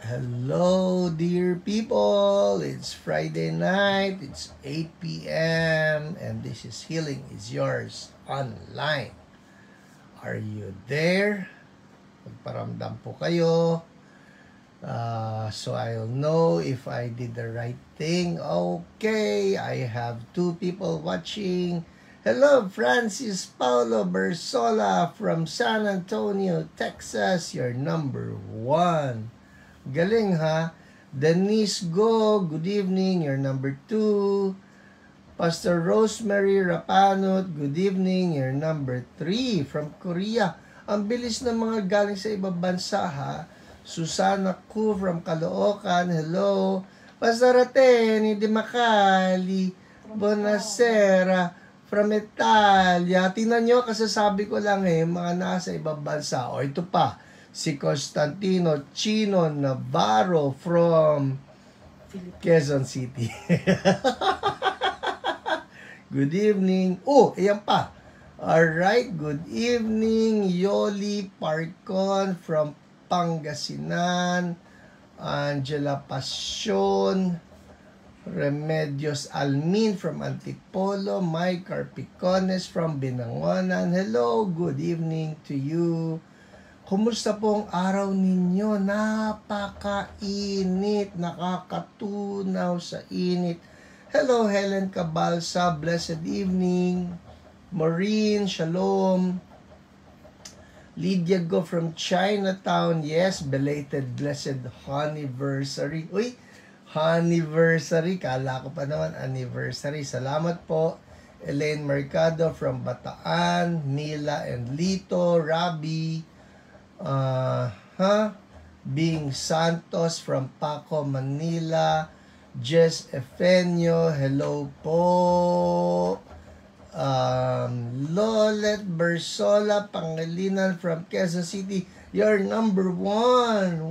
Hello, dear people. It's Friday night. It's 8 p.m. and this is Healing is Yours online. Are you there? Magparamdam po kayo. So I'll know if I did the right thing. Okay, I have 2 people watching. Hello, Francis Paulo Bersola from San Antonio, Texas. You're number 1. Galing ha. Denise Go, good evening. You're number 2. Pastor Rosemary Rapanot, good evening. You're number 3 from Korea. Ang bilis ng mga galing sa ibang bansa ha. Susana Ku from Caloocan, hello. Pastor Ateni Di Macali, buonasera from Italia. Tingnan nyo, kasasabi ko lang mga nasa ibang bansa. O ito pa. Si Constantino Chino Navarro from Quezon City. Good evening. Oh, ayan pa. Alright, good evening. Yoli Parcon from Pangasinan. Angela Passion. Remedios Almin from Antipolo. Mike Carpicones from Binangonan. Hello, good evening to you. Kumusta po ang araw ninyo? Napakainit, nakakatunaw sa init. Hello, Helen Cabalsa, blessed evening. Maureen, shalom. Lydia Go from Chinatown, yes, belated blessed anniversary. Uy, anniversary, kala ko pa naman anniversary. Salamat po. Elaine Mercado from Bataan, Mila and Lito, Rabi. Bing Santos from Paco, Manila. Jess Efenio, hello po. Lolet Bersola Pangilinan from Quezon City. You're number 1.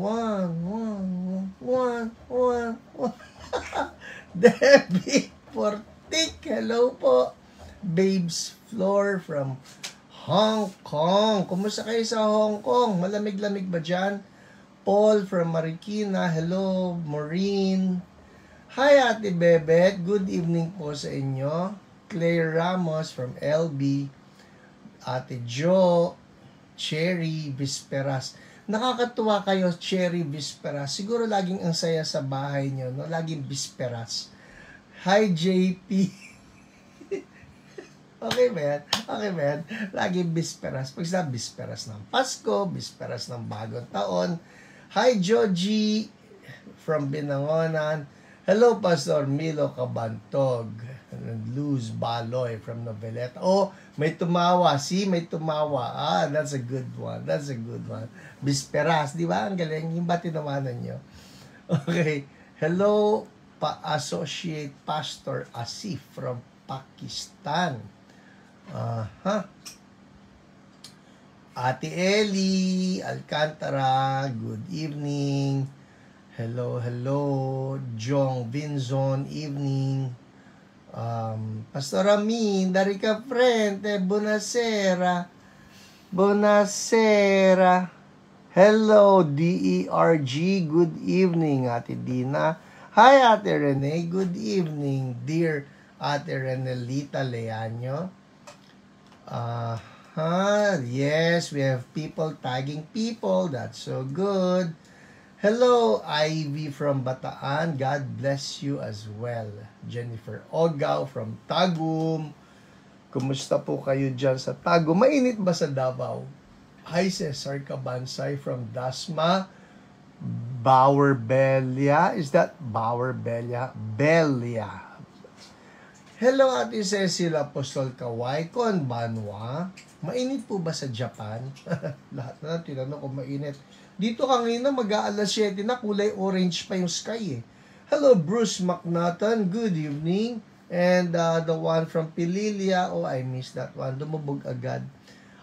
Debbie Portik, hello po. Babes Floor from Hong Kong. Kumusta kayo sa Hong Kong? Malamig-lamig ba dyan? Paul from Marikina. Hello, Maureen. Hi, Ate Bebet. Good evening po sa inyo. Claire Ramos from LB. Ate Jo. Cherry Visperas. Nakakatuwa kayo, Cherry Visperas. Siguro laging ang saya sa bahay nyo, no? Laging Visperas. Hi, JP. Okay, man. Lagi bisperas. Pag sa bisperas ng Pasko, bisperas ng bagong taon. Hi, Joji from Binangonan. Hello, Pastor Milo Cabantog. Luz Baloy from Noveleta. Oh, may tumawa. May tumawa. That's a good one. Bisperas. Di ba? Ang galing. Yung ba tinawanan nyo? Okay. Hello, Associate Pastor Asif from Pakistan. Ate Ellie Alcantara, good evening. Hello. Jong Vinzon, evening. Pastor Amin, dari ka friend, buonasera. Hello, DERG, good evening. Ate Dina. Hi, Ate Rene, good evening. Dear Ate Renelita Leaño. Yes, we have people tagging people. That's so good. Hello, Ivy from Bataan. God bless you as well. Jennifer Ogaw from Tagum. Kumusta po kayo dyan sa Tagum? Mainit ba sa Davao? Hi, Cesar Cabansay from Dasma. Bauer Belia. Is that Bauer Belia? Belia. Hello, Ate Cecil Apostol Kawai, Konbanwa. Mainit po ba sa Japan? Lahat na tinanong kung mainit. Dito kanina mag-aalas 7 na, kulay orange pa yung sky . Hello, Bruce McNaughton. Good evening. And the one from Pililia. Oh, I missed that one. Dumubog agad.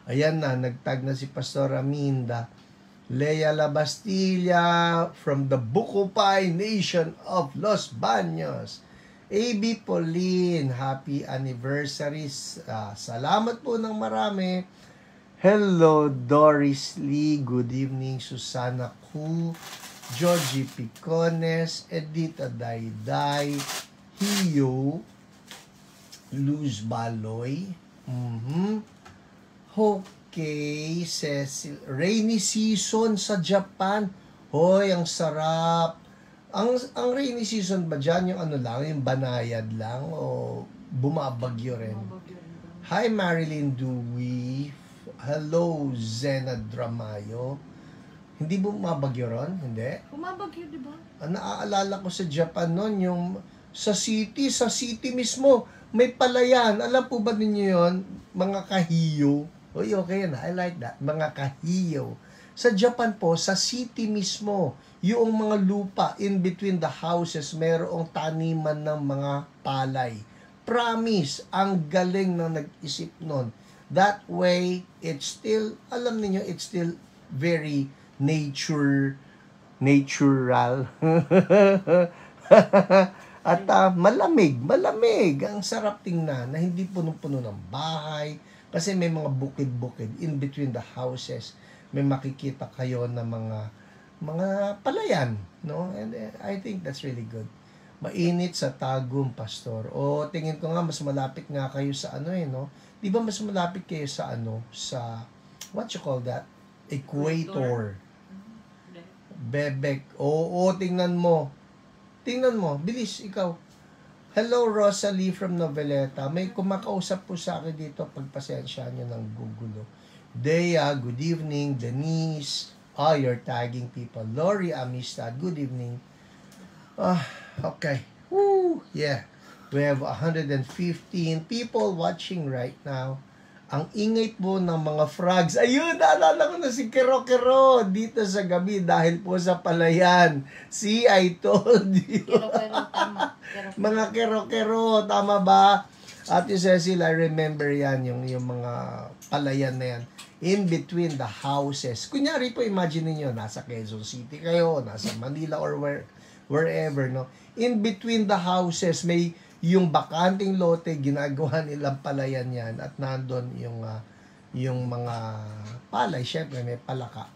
Ayan na, nagtag na si Pastor Aminda. Lea La Bastilla from the Bukupay Nation of Los Baños. AB Pauline, happy anniversary. Salamat po ng marami. Hello, Doris Lee. Good evening, Susana Ku. Georgie Picones, Edita Dayday, Hiyo, Luz Baloy, Okay, Cecil, rainy season sa Japan. Hoy, ang sarap. Ang rainy season ba dyan, yung ano lang, yung banayad lang, o bumabagyo rin? Hi, Marilyn Dewey. Hello, Zena Dramayo. Hindi bumabagyo ron? Hindi? Bumabagyo, di ba? Naaalala ko sa Japan noon, yung sa city mismo, may palayan. Alam po ba ninyo yun? Mga kahiyo. Uy, okay na. I like that. Mga kahiyo. Sa Japan po, sa city mismo, yung mga lupa in between the houses, merong taniman ng mga palay. Promise, ang galing na nag-isip nun. That way, it's still, alam niyo, it's still very natural. At malamig. Ang sarap tingnan na hindi punong-puno ng bahay. Kasi may mga bukid-bukid in between the houses. May makikita kayo na mga palayan, no? And I think that's really good. Mainit sa Tagum, Pastor. O tingin ko nga mas malapit nga kayo sa ano no? 'Di ba mas malapit kayo sa sa what you call that? Equator. Bebek. Oo, tingnan mo. Bilis ikaw. Hello, Rosalie from Noveleta. May kumakausap po sa akin dito. Pagpasensya niyo ng gugulo. Dea, good evening. Denise, you're tagging people. Lori Amistad, good evening. Okay. Woo, yeah. We have 115 people watching right now. Ang ingay po ng mga frogs. Ayun, naalala ko na si Kero-Kero dito sa gabi dahil po sa palayan. See, I told you. Kero-Kero, tama. Mga Kero-Kero, tama ba? Ate Cecil, I remember yan, yung mga palayan na yan. In between the houses. Kunyari po, imagine niyo nasa Quezon City kayo, nasa Manila or wherever, no? In between the houses, may yung bakanting lote, ginagawa nilang palayan yan at nandun yung mga palay. Syempre, may palaka.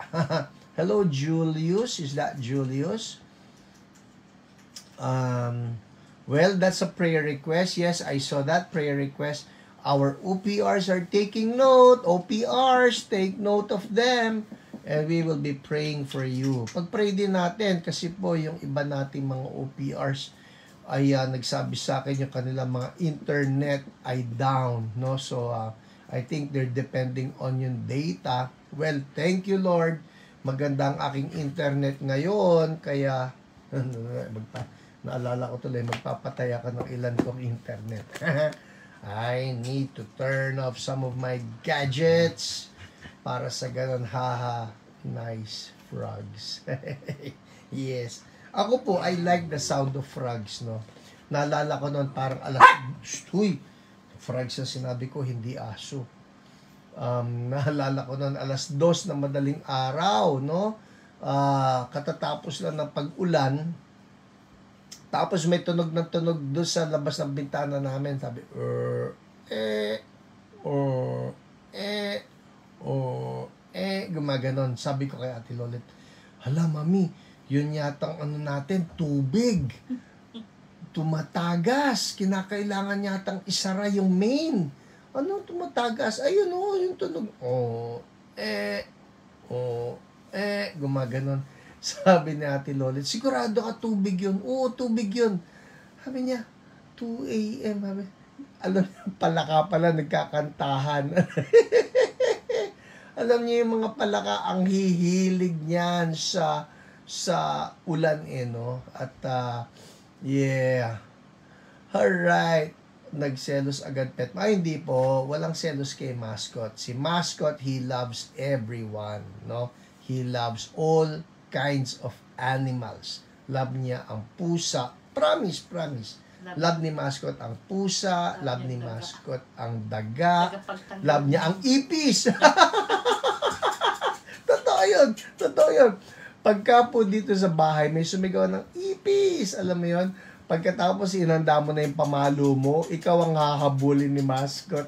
Hello, Julius. Is that Julius? Well, that's a prayer request. Yes, I saw that prayer request. Our OPRs are taking note. OPRs, take note of them. And we will be praying for you. Pag-pray din natin kasi po yung iba nating mga OPRs ay nagsabi sa akin yung kanilang mga internet ay down, no? So I think they're depending on yung data. Well, thank you Lord. Maganda ang aking internet ngayon, kaya naalala ko tuloy, magpapatay ako ng ilan kong internet. I need to turn off some of my gadgets para sa ganun, haha, nice frogs. Yes. Ako po, I like the sound of frogs, no? Naalala ko noon parang frogs na sinabi ko, hindi aso. Naalala ko noon 2:00 na madaling araw, no? Katatapos lang ng pag-ulan. Tapos may tunog doon sa labas ng bintana namin. Sabi, gumaganon. Sabi ko kay Ate Lolet, hala mami, yun yatang natin, tubig. Tumatagas. Kinakailangan yatang isara yung main. Ano tumatagas? Ayun yung tunog. Gumaganon. Sabi ni Ate Lolet, sigurado ka tubig yun? Oo, tubig yun. Sabi niya, 2 a.m. Alam niya, palaka pala nagkakantahan. Alam niyo yung mga palaka, ang hihilig niyan sa ulan no? At yeah. Alright. Nagselos agad pet. Hindi po, walang selos kay Mascot. Si Mascot, he loves everyone, no? He loves all kinds of animals. Love niya ang pusa. Promise. Love ni Mascot ang pusa, love ni Mascot ang daga, love niya ang ipis. Totoo yun. Pagka po dito sa bahay, may sumigaw ng ipis. Alam mo yun? Pagkatapos inanda mo na yung pamalo mo, ikaw ang hahabulin ni Mascot.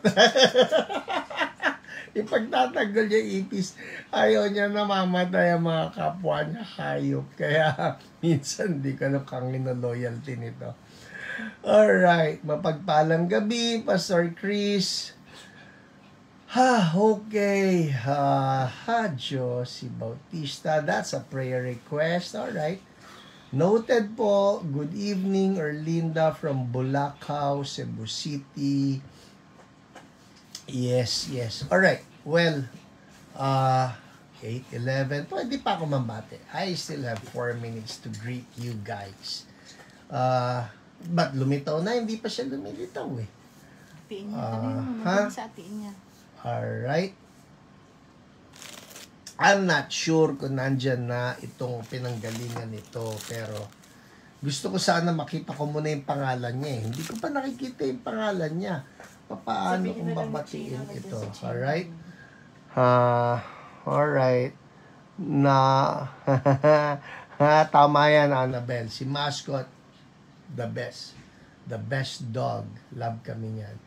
Ipagtatanggol niya ipis. Ayaw niya namamatay ang mga kapwa niya hayop. Kaya minsan di ko nakangin na loyalty nito. Alright, mapagpalang gabi, Pastor Chris. Okay. Josie Bautista. That's a prayer request. Alright. Noted po. Good evening, Erlinda from Bulacau, Cebu City. Yes. Alright. Well, 8:11. Pwede pa ako mambate. I still have 4 minutes to greet you guys. But lumitaw na? Hindi pa siya lumilitaw eh. Atiin niya. Tanong mo, sa atiin niya. Alright. I'm not sure kung nandyan na itong pinanggalingan nito, pero gusto ko sana makita ko muna yung pangalan niya eh. Hindi ko pa nakikita yung pangalan niya. Paano kung babatiin ito? Alright? Alright. Tama yan, Annabelle. Si Mascot, the best. The best dog. Love kami yan.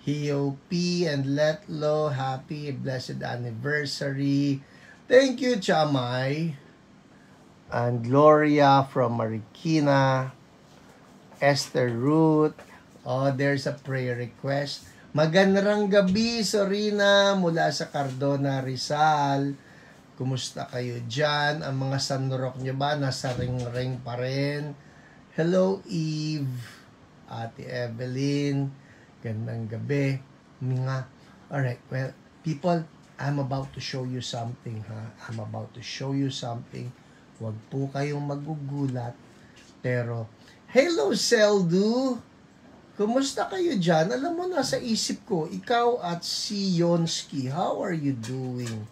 Hio P and Letlo, happy blessed anniversary. Thank you, Chamay. And Gloria from Marikina. Esther Ruth. Oh, there's a prayer request. Magandang gabi, Sorina, mula sa Cardona, Rizal. Kumusta kayo dyan? Ang mga sanrok nyo ba? Nasa ring-ring pa rin. Hello, Eve. Ate Evelyn. Gandang gabi. Mga. Alright, well, people, I'm about to show you something, ha? I'm about to show you something. Huwag po kayong magugulat. Pero, hello, Seldu! Kumusta kayo dyan? Alam mo, nasa isip ko, ikaw at si Yonsky, how are you doing?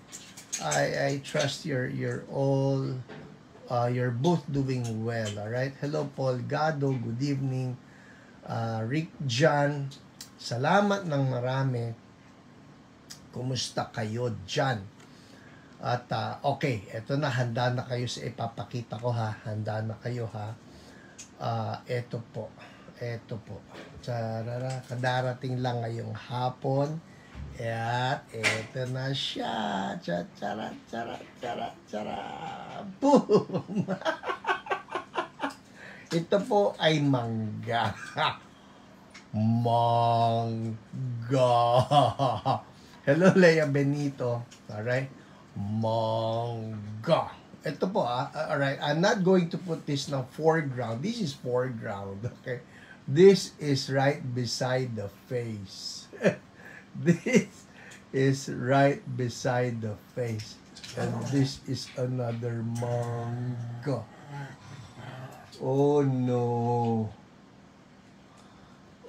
I trust you're both doing well, alright? Hello, Paul Gado, good evening. Rick John, salamat ng marami. Kumusta kayo dyan? At okay, eto na, handa na kayo sa ipapakita ko ha. Handa na kayo ha. Eto po. Charara, kadarating lang ngayong hapon. At eto na siya. Chara. Boom! Ito po ay mangga. Mangga. Hello, Leia Benito. Alright? Mangga. Ito po, alright. I'm not going to put this na foreground. This is foreground. Okay? This is right beside the face. This is right beside the face. And this is another mangga. Oh, no.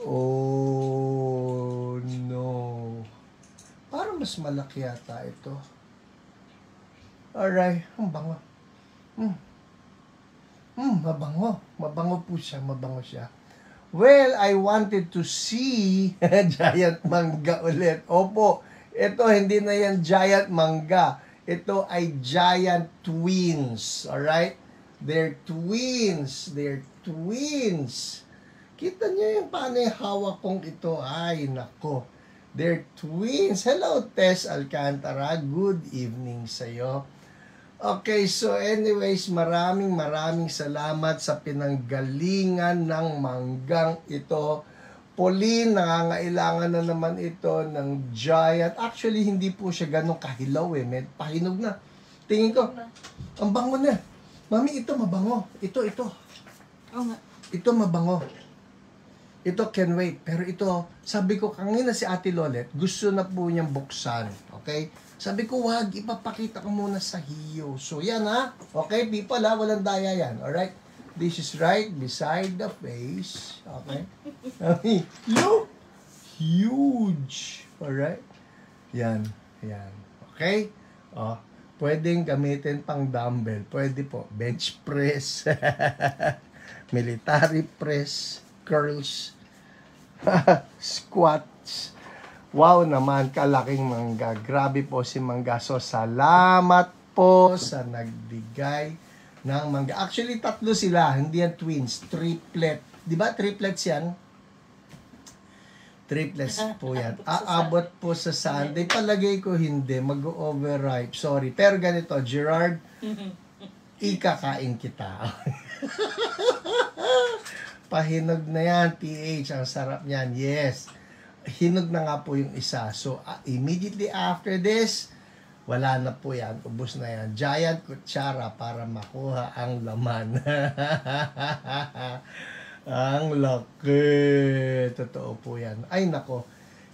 Oh, no. Parang mas malaki yata ito. Alright. Ang bango. Mabango. Mabango po siya. Mabango siya. Well, I wanted to see giant mangga ulit. Opo. Ito, hindi na yan giant mangga. Ito ay giant twins. Alright? They're twins. They're twins. Kita niyo yung paano yung hawak kong ito. Ay, nako. They're twins. Hello, Tess Alcantara. Good evening sa'yo. Okay, so anyways, maraming salamat sa pinanggalingan ng manggang ito. Pauline, nangangailangan na naman ito ng giant. Actually, hindi po siya ganun kahilaw eh. Med pahinog na. Tingin ko, ang bango na. Mami, ito mabango. Ito. Oo nga. Ito mabango. Ito can wait. Pero ito, sabi ko, kanina si Ate Lolet, gusto na po niyang buksan. Okay? Sabi ko, wag, ipapakita ko muna sa Hio. So, yan ha. Okay, people ha, walang daya yan. Alright? This is right beside the face. Okay? Look! Huge! Alright? Yan. Okay? Pwedeng gamitin pang dumbbell. Pwede po. Bench press. Military press. Curls. Squats. Wow naman, kalaking mangga. Grabe po si Mangga. So, salamat po sa nagbigay ng mangga. Actually, 3 sila. Hindi yan twins. Triplet. Di ba triplets yan? Triplets po yan. Aabot po sa Sunday. Palagay ko hindi. Mag-overripe. Sorry. Pero ganito, Gerard, ikakain kita. Pahinog na yan, PH. Ang sarap niyan. Yes. Hinog na nga po yung isa. So, immediately after this, wala na po yan. Ubus na yan. Giant kutsara para makuha ang laman. Ang laki. Totoo po yan. Ay, nako.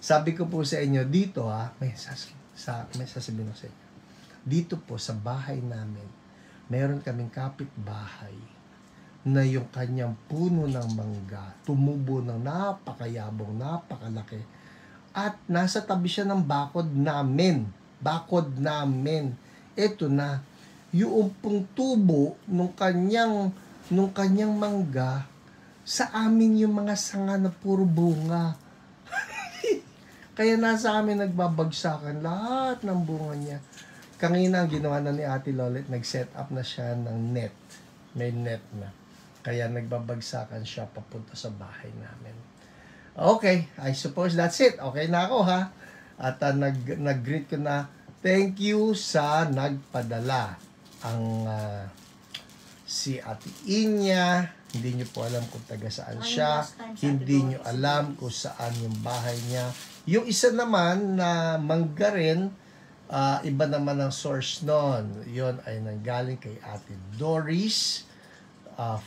Sabi ko po sa inyo, dito may sasabihin ko sa inyo. Dito po, sa bahay namin, meron kaming kapitbahay na yung kanyang puno ng mangga, tumubo ng napakayabong, napakalaki. At nasa tabi siya ng bakod namin. Bakod namin. Ito na, yung pong tubo nung kanyang mangga, sa amin yung mga sanga na puro bunga. Kaya nasa amin nagbabagsakan lahat ng bunga niya. Kanina ang ginawa na ni Ate Lolet, nag-set up na siya ng net. May net na. Kaya nagbabagsakan siya papunta sa bahay namin. Okay, I suppose that's it. Okay na ako ha. At nag-greet ko na, thank you sa nagpadala. Ang si Ate Inya, hindi nyo po alam kung taga saan siya. Hindi nyo alam kung saan yung bahay niya. Yung isa naman na mangga rin, iba naman ang source nun. Yun ay nanggaling kay Ate Doris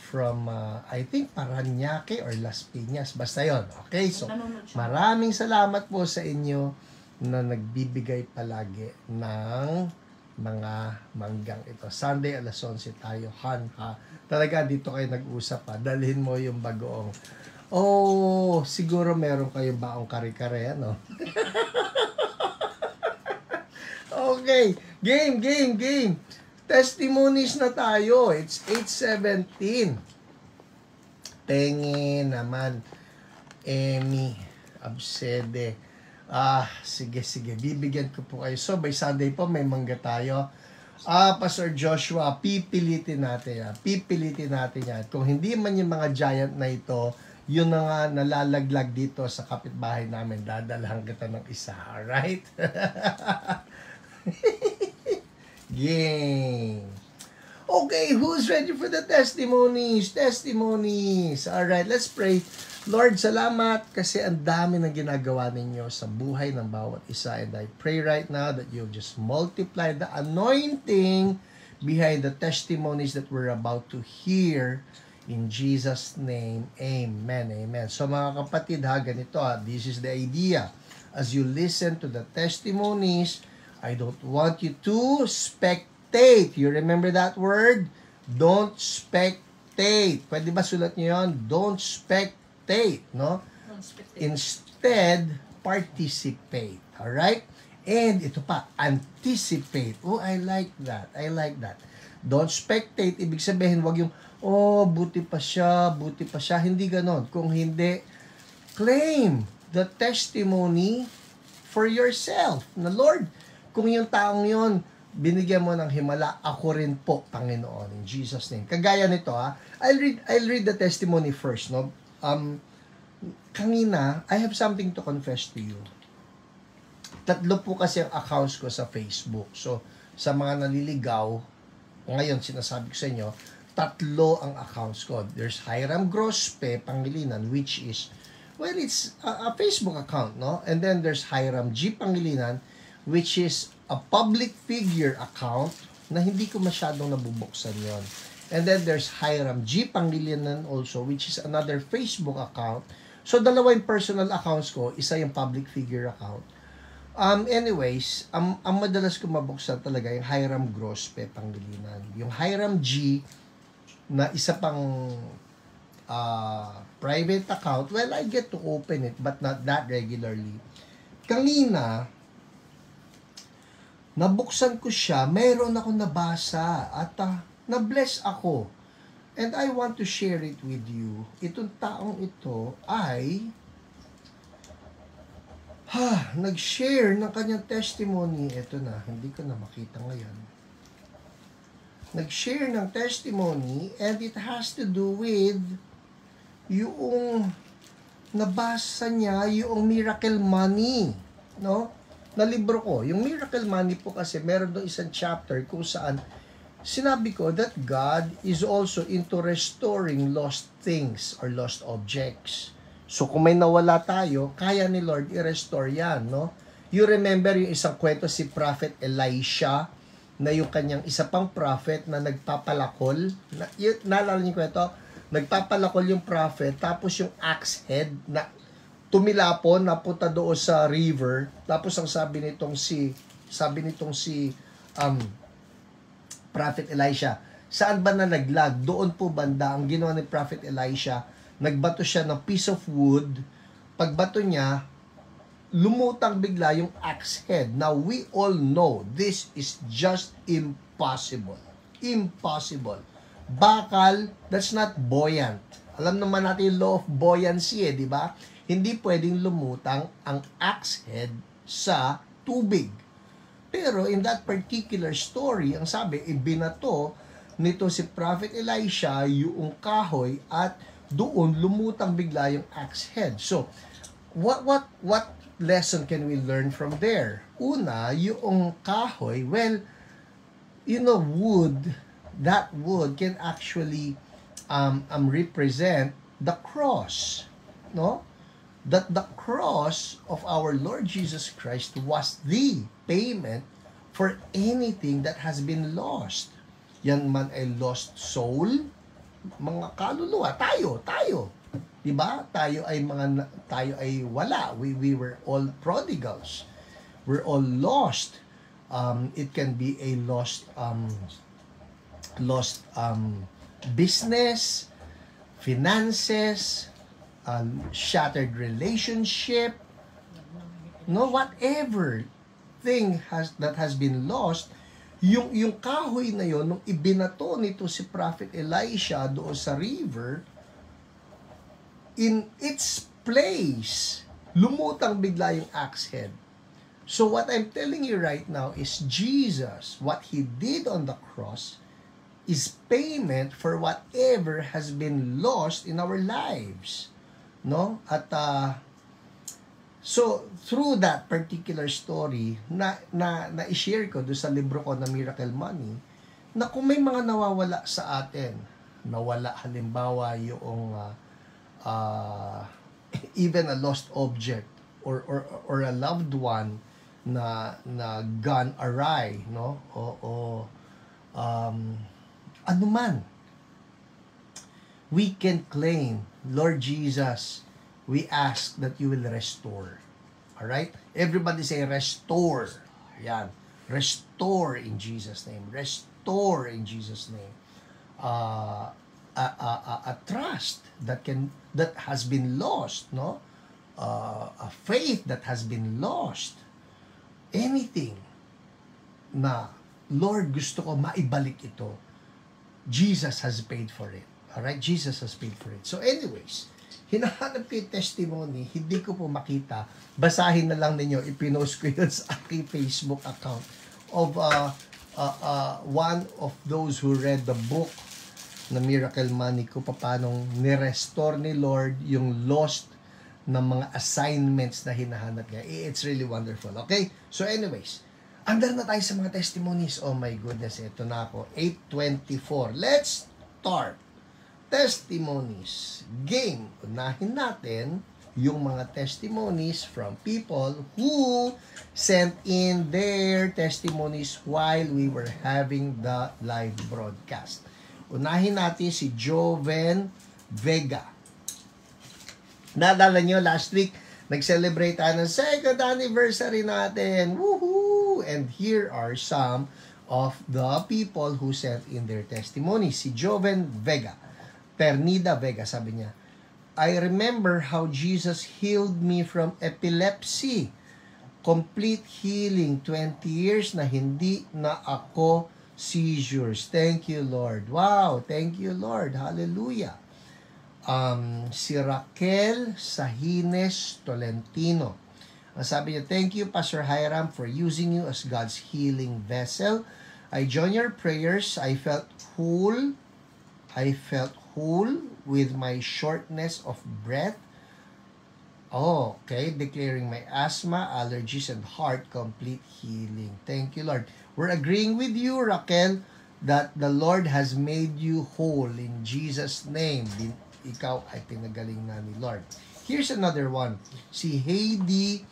from, I think, Paranaque or Las Piñas. Basta yun. Okay, so maraming salamat po sa inyo na nagbibigay palagi ng mga manggang ito. Sunday, alas 11 tayo. Talaga dito kayo nag-usap Dalhin mo yung bagoong. Oh, siguro meron kayong baong kare-kare, ano? Okay. Game. Testimonies na tayo. It's 8:17. Pengen naman. Amy Absede. Sige. Bibigyan ko po kayo. So, by Sunday po, may mangga tayo. Pastor Joshua, pipilitin natin yan. Kung hindi man yung mga giant na ito, yun na nga nalalaglag dito sa kapitbahay namin. Dadalhan kita ng isa. Alright? Game. Okay, who's ready for the testimonies? Alright, let's pray. Lord, salamat kasi ang dami ng ginagawa ninyo sa buhay ng bawat isa. And I pray right now that you'll just multiply the anointing behind the testimonies that we're about to hear. In Jesus' name, amen. So mga kapatid, ganito this is the idea. As you listen to the testimonies, I don't want you to spectate. You remember that word? Don't spectate. Pwede ba sulat niyo yun? Don't spectate, no? Instead, participate. Alright? And ito pa, anticipate. Oh, I like that. Don't spectate. Ibig sabihin, wag yung, buti pa siya. Hindi ganon. Kung hindi, claim the testimony for yourself. Na Lord, kung yung taong yon binigyan mo ng himala, ako rin po, Panginoon, in Jesus' name. Kagaya nito, I'll read the testimony first, no? Kanina, I have something to confess to you. 3 po kasi ang accounts ko sa Facebook. So, sa mga naliligaw, ngayon, sinasabi ko sa inyo, 3 ang accounts ko. There's Hiram Grospe Pangilinan, which is, well, it's a Facebook account, no? And then there's Hiram G. Pangilinan, which is a public figure account na hindi ko masyadong nabubuksan yon. And then there's Hiram G. Pangilinan also, which is another Facebook account. So, 2 yung personal accounts ko, isa yung public figure account. Anyways, ang madalas ko mabuksan talaga yung Hiram Grospe Pangilinan. Yung Hiram G na isa pang private account, well, I get to open it, but not that regularly. Kanina, nabuksan ko siya, mayroon ako nabasa at na-bless ako. And I want to share it with you. Itong taong ito ay nag-share ng kanyang testimony. Ito na, hindi ko na makita ngayon. Nag-share ng testimony and it has to do with yung nabasa niya yung Miracle Money, no? Na libro ko. Yung Miracle Money po kasi meron doon isang chapter kung saan sinabi ko that God is also into restoring lost things or lost objects. So kung may nawala tayo, kaya ni Lord i-restore yan, no? You remember yung isang kwento si Prophet Elisha na yung kanyang isa pang prophet na nagpapalakol. Naalala niyo yung kwento? Nagpapalakol yung prophet, tapos yung axe head na tumilapon, napunta doon sa river, tapos ang sabi nitong si Prophet Elisha, saan ba na naglag? Doon po banda, ang ginawa ni Prophet Elisha, nagbato siya ng piece of wood, pagbato niya, lumutang bigla yung axe head. Now, we all know this is just impossible. Impossible. Bakal, that's not buoyant. Alam naman natin yung law of buoyancy, di ba? Hindi pwedeng lumutang ang axe head sa tubig. Pero in that particular story, ang sabi, ibinato nito si Prophet Elisha yung kahoy at doon lumutang bigla yung axe head. So, what lesson can we learn from there? Una, yung kahoy, well, wood, that wood can actually represent the cross, no? That the cross of our Lord Jesus Christ was the payment for anything that has been lost. Yan man ay lost soul, mga kaluluwa, tayo. 'Di ba? Tayo ay wala. We were all prodigals. We're all lost. It can be a lost business, finances, shattered relationship, no, whatever thing that has been lost, yung kahoy na yon nung ibinato nito si Prophet Elisha doon sa river, in its place, lumutang bigla yung axe head. So what I'm telling you right now is Jesus, what He did on the cross, is payment for whatever has been lost in our lives. No? At so through that particular story na i-share ko doon sa libro ko na Miracle Money, na kung may mga nawawala sa atin, nawala halimbawa yung even a lost object or a loved one na gone awry, no? Ano man, we can claim, Lord Jesus, we ask that you will restore. Alright? Everybody say, restore. Yan. Restore in Jesus' name. Restore in Jesus' name. A trust that has been lost, no? A faith that has been lost. Anything na, Lord, gusto ko maibalik ito. Jesus has paid for it. Alright? Jesus has paid for it. So anyways, hinahanap ko yung testimony, hindi ko po makita. Basahin na lang ninyo, ipinost ko yun sa aking Facebook account of one of those who read the book na Miracle Money ko, paano ni-restore ni Lord yung lost na mga assignments na hinahanap niya. It's really wonderful. Okay? So anyways, andar na tayo sa mga testimonies. Oh my goodness, ito na ako. 8:24. Let's start. Testimonies. Game. Unahin natin yung mga testimonies from people who sent in their testimonies while we were having the live broadcast. Unahin natin si Joven Vega. Nadala nyo, last week, nag-celebrate tayo ng second anniversary natin. Woohoo! And here are some of the people who sent in their testimonies. Si Joven Vega. Pernida Vega, sabi niya, I remember how Jesus healed me from epilepsy. Complete healing, 20 years na hindi na ako seizures. Thank you, Lord. Wow, thank you, Lord. Hallelujah. Si Raquel Sahines Tolentino. Ang sabi niya, thank you, Pastor Hiram, for using you as God's healing vessel. I join your prayers. I felt whole with my shortness of breath. Okay, declaring my asthma, allergies, and heart complete healing. Thank you, Lord. We're agreeing with you, Raquel, that the Lord has made you whole in Jesus' name. Ikaw ay pinagaling na ni Lord. Here's another one. Si Heidi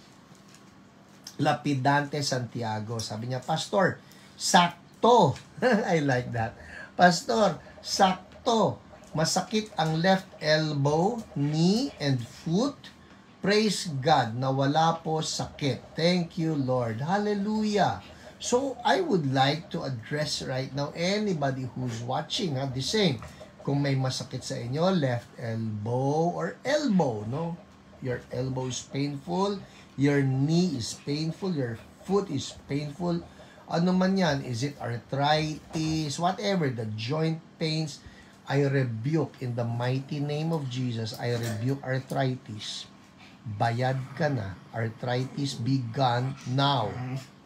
Lapidante Santiago. Sabi niya, Pastor, sakto. I like that. Pastor, sakto. Masakit ang left elbow, knee, and foot. Praise God na wala po sakit. Thank you, Lord. Hallelujah. So, I would like to address right now anybody who's watching, the same. Kung may masakit sa inyo, left elbow or elbow, no? Your elbow is painful, your knee is painful, your foot is painful. Ano man yan, is it arthritis, whatever, the joint pains, I rebuke in the mighty name of Jesus, I rebuke arthritis. Bayad ka na. Arthritis, be gone now.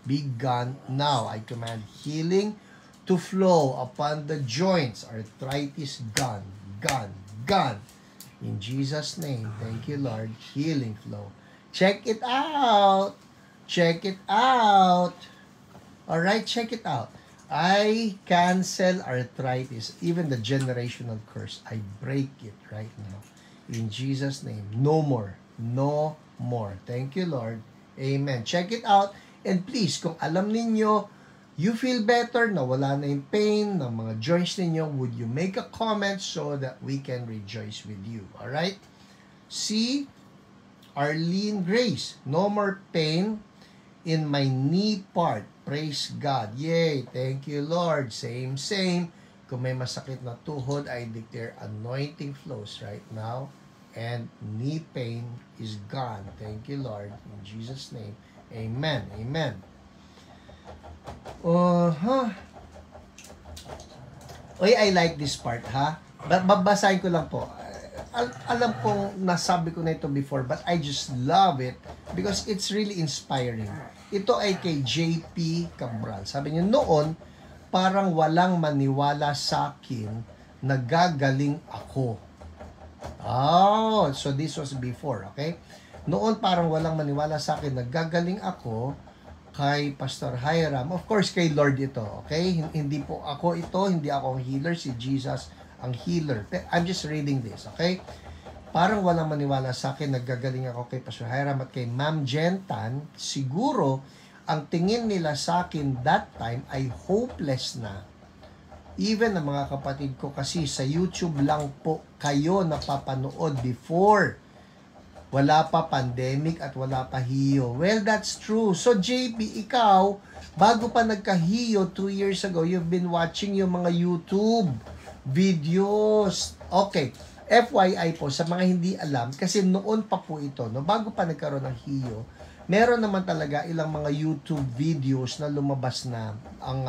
Be gone now. I command healing to flow upon the joints. Arthritis, gone, gone, gone. In Jesus' name, thank you, Lord. Healing flow. Check it out. Check it out. All right, check it out. I cancel arthritis, even the generational curse. I break it right now. In Jesus' name, no more. No more. Thank you, Lord. Amen. Check it out. And please, kung alam ninyo, you feel better, na wala na yung pain ng mga joints ninyo, would you make a comment so that we can rejoice with you? Alright? See, Arlene Grace, no more pain in my knee part. Praise God. Yay. Thank you, Lord. Same. Kung may masakit na tuhod, I declare anointing flows right now. And knee pain is gone. Thank you, Lord. In Jesus' name. Amen. Amen. Oy, I like this part, ha? Babasahin ko lang po. Alam kong nasabi ko na ito before, but I just love it because it's really inspiring. Ito ay kay JP Cabral. Sabi niya, noon, parang walang maniwala sa akin na gagaling ako. Oh, so this was before, okay? Noon parang walang maniwala sa akin na gagaling ako kay Pastor Hiram. Of course, kay Lord ito, okay? Hindi po ako ito, hindi ako ang healer, si Jesus ang healer. I'm just reading this, okay? Parang walang maniwala sa akin na gagaling ako kay Pastor Hiram at kay Ma'am Jentan. Siguro, ang tingin nila sa akin that time ay hopeless na. Even ang mga kapatid ko kasi sa YouTube lang po kayo napapanood before. Wala pa pandemic at wala pa hiyo. Well, that's true. So JP, ikaw, bago pa nagka-hiyo 2 years ago, you've been watching yung mga YouTube videos. Okay. FYI po, sa mga hindi alam, kasi noon pa po ito, no, bago pa nagkaroon ng hiyo, meron naman talaga ilang mga YouTube videos na lumabas na. Ang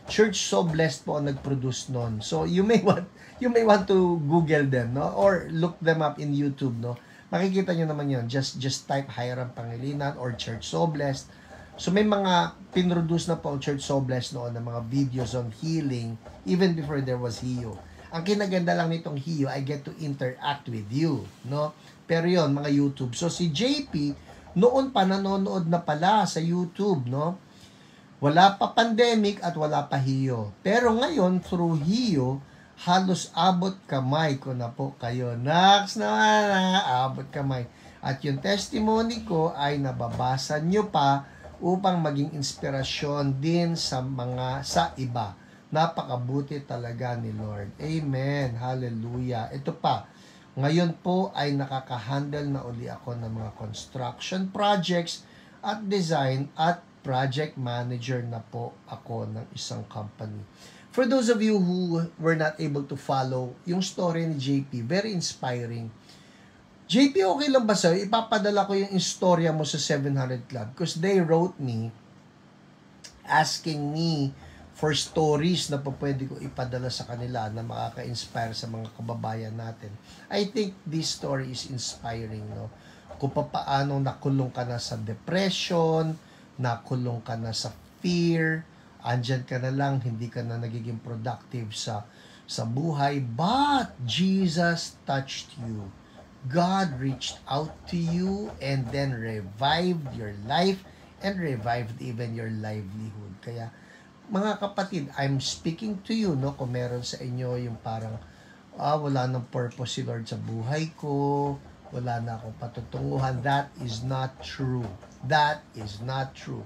Church So Blessed po ang nag-produce noon. So you may want to Google them, no, or look them up in YouTube, no. Makikita nyo naman yun. Just type Hiram Pangilinan or Church So Blessed. So may mga pinroduce na po ang Church So Blessed noon ng mga videos on healing even before there was hiyo. Ang kinaganda lang nitong hiyo, I get to interact with you, no. Pero yun, mga YouTube. So si JP noon pa nanonood na pala sa YouTube, no? Wala pa pandemic at wala pa hiyo. Pero ngayon, through hiyo, halos abot kamay ko na po kayo. Next naman, abot kamay. At yung testimony ko ay nababasa nyo pa upang maging inspirasyon din sa iba. Napakabuti talaga ni Lord. Amen. Hallelujah. Ito pa. Ngayon po ay nakaka-handle na uli ako ng mga construction projects at design at project manager na po ako ng isang company. For those of you who were not able to follow yung story ni JP, very inspiring. JP, okay lang ba sa'yo? Ipapadala ko yung istorya mo sa 700 Club because they wrote me asking me for stories na po pwede ko ipadala sa kanila na makaka-inspire sa mga kababayan natin. I think this story is inspiring, no? Kung paano nakulong ka na sa depression, nakulong ka na sa fear, andyan ka na lang, hindi ka na nagiging productive sa buhay, but Jesus touched you. God reached out to you and then revived your life and revived even your livelihood. Kaya, mga kapatid, I'm speaking to you, no? Kung meron sa inyo yung parang, wala nang purpose si Lord sa buhay ko, wala na akong patutunguhan. That is not true. That is not true.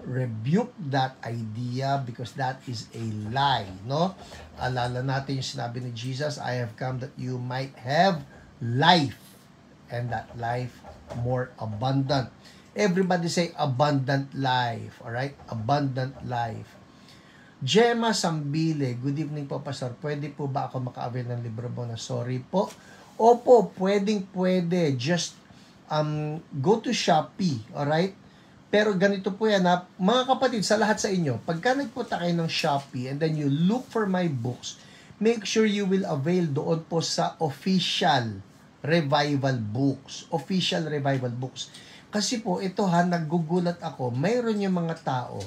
Rebuke that idea because that is a lie, no? Alala natin yung sinabi ni Jesus, I have come that you might have life, and that life more abundant. Everybody say abundant life, all right? Abundant life. Gemma Sambile, good evening po, Pastor. Pwede po ba ako maka-avail ng libro mo na Sorry Po? Opo, pwede. Just go to Shopee, all right? Pero ganito po yan, ha? Mga kapatid, sa lahat sa inyo, pagka nagpunta kayo ng Shopee and then you look for my books, make sure you will avail doon po sa official revival books. Official revival books. Kasi po, ito ha, nagugulat ako, mayroon yung mga tao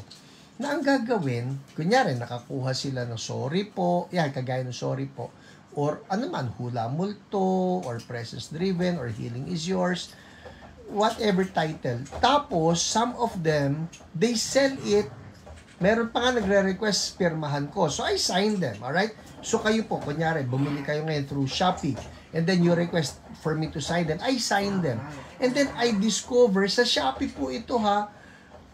na ang gagawin, kunyari, nakakuha sila ng Sorry Po, yan, kagaya ng Sorry Po, or ano man, Hula Multo, or Presence Driven, or Healing is Yours, whatever title. Tapos, some of them, they sell it. Meron pa nga nagre-request, pirmahan ko. So, I sign them, alright? So, kayo po, kunyari, bumili kayo ngayon through Shopee, and then you request for me to sign them. I sign them. And then, I discover, sa Shopee po ito ha,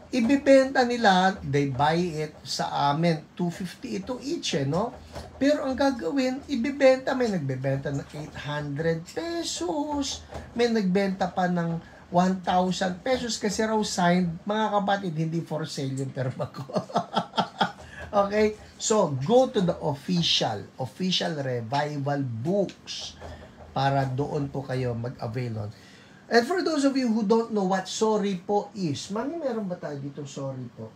ibibenta nila, they buy it sa amin, 250 ito each, no? Pero ang gagawin, ibibenta, may nagbebenta ng 800 pesos, may nagbenta pa ng 1,000 pesos kasi raw signed. Mga kapatid, hindi for sale yung perma ko. Okay? So, go to the official revival books para doon po kayo mag-avail on. And for those of you who don't know what Sorry Po is, mami, meron ba tayo dito Sorry Po?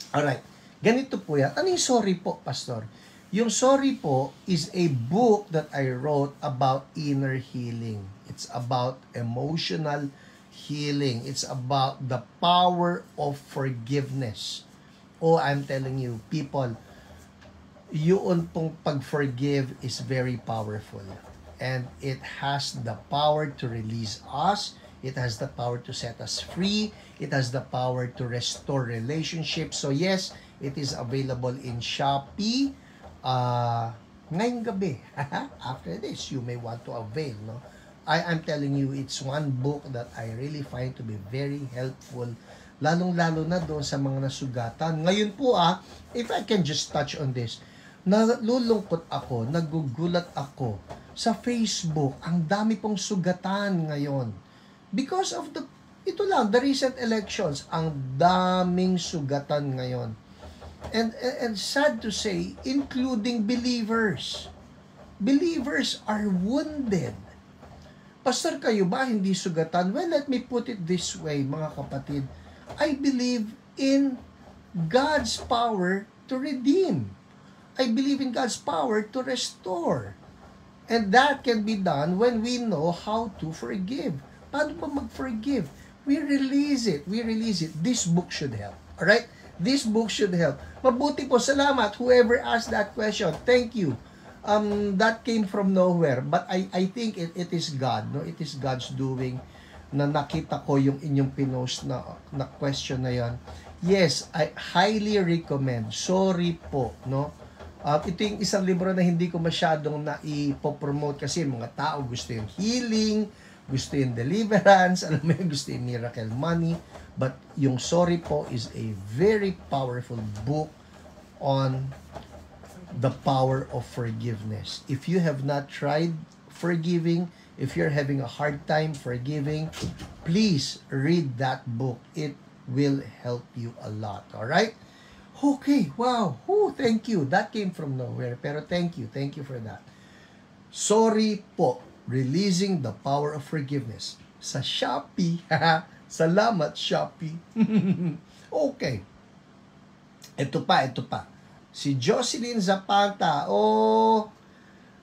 Alright. Ganito po yan. Ano yung Sorry Po, Pastor? Yung Sorry Po is a book that I wrote about inner healing. It's about emotional healing. It's about the power of forgiveness. Oh, I'm telling you, people, yun pong pag-forgive is very powerful. And it has the power to release us. It has the power to set us free. It has the power to restore relationships. So yes, it is available in Shopee. Ngayong gabi, after this, you may want to avail, no? I'm telling you, it's one book that I really find to be very helpful, lalong-lalo na doon sa mga nasugatan. Ngayon po if I can just touch on this, nalulungkot ako, nagugulat ako, sa Facebook, ang dami pong sugatan ngayon. Because of the recent elections, ang daming sugatan ngayon. And sad to say, including believers. Believers are wounded. Pastor, kayo ba hindi sugatan? Well, let me put it this way, mga kapatid. I believe in God's power to redeem. I believe in God's power to restore. And that can be done when we know how to forgive. Paano ba mag-forgive? We release it. This book should help. Alright? This book should help. Mabuti po, salamat. Whoever asked that question, thank you. That came from nowhere, but I think it is God, no? It is God's doing na nakita ko yung inyong pinost na question na yan. Yes, I highly recommend. Sorry Po, no? Ito yung isang libro na hindi ko masyadong na-ipopromote kasi mga tao gusto yung healing, gusto yung deliverance, alam mo yung gusto yung miracle money, but yung Sorry Po is a very powerful book on the power of forgiveness. If you have not tried forgiving, if you're having a hard time forgiving, please read that book. It will help you a lot. All right? Okay, wow. Thank you. That came from nowhere. Pero thank you for that. Sorry Po, releasing the power of forgiveness. Sa Shopee. Salamat, Shopee. Okay. Ito pa. Si Jocelyn Zapata,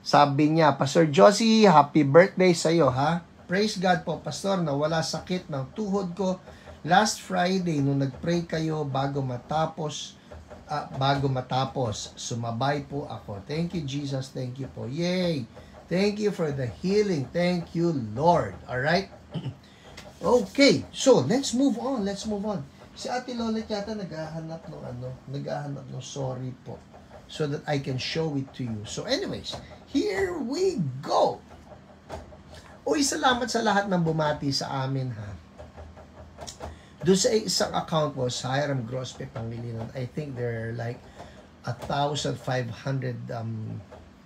sabi niya, Pastor Josie, happy birthday sa'yo, ha? Praise God po, Pastor, na wala sakit ng tuhod ko. Last Friday, nung nag-pray kayo bago matapos, sumabay po ako. Thank you, Jesus. Thank you po. Yay! Thank you for the healing. Thank you, Lord. Alright? Okay, so let's move on. Let's move on. Si Ate Lola yata naghahanap ng sorry po. So that I can show it to you. So anyways, here we go. Uy, salamat sa lahat ng bumati sa amin, ha. Doon sa isang account po, sa Hiram Grospe Pangilinan, I think there are like 1,500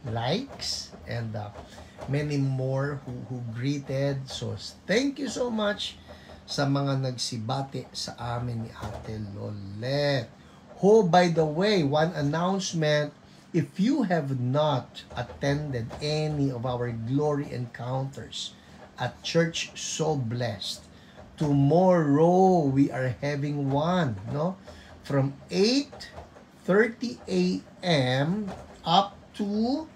likes and many more who greeted. So thank you so much sa mga nagsibati sa amin ni Ate Lolet. Oh, by the way, one announcement, if you have not attended any of our glory encounters at Church So Blessed, tomorrow we are having one, no? From 8:30 a.m. up to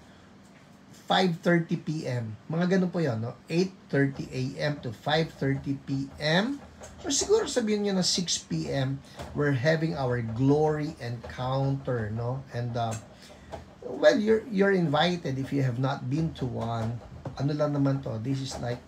5:30 p.m. Mga ganun po yan, no? 8:30 a.m. to 5:30 p.m. Or siguro sabihin nyo na 6 p.m. we're having our glory encounter, no? And well, you're invited if you have not been to one. Ano lang naman to? This is like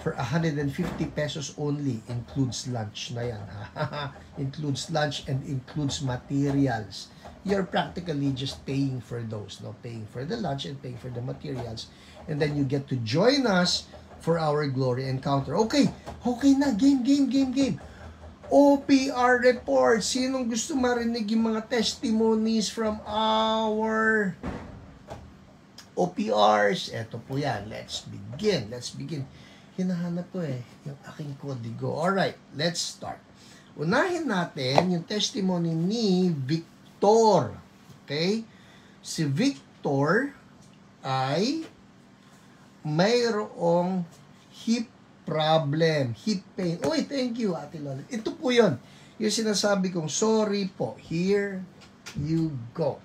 for 150 pesos only, includes lunch na yan, ha? Includes lunch and includes materials. You're practically just paying for those, no? Paying for the lunch and paying for the materials. And then you get to join us for our glory encounter. Okay na, game. OPR report. Sinong gusto marinig yung mga testimonies from our OPRs? Eto po yan. Let's begin. Hinahanap ko yung aking kodigo. Alright, let's start. Unahin natin yung testimony ni Victor. Okay? Si Victor ay mayroong hip problem, hip pain. Uy, thank you, Ate Lola. Ito po yun. Yung sinasabi kong, sorry po. Here you go.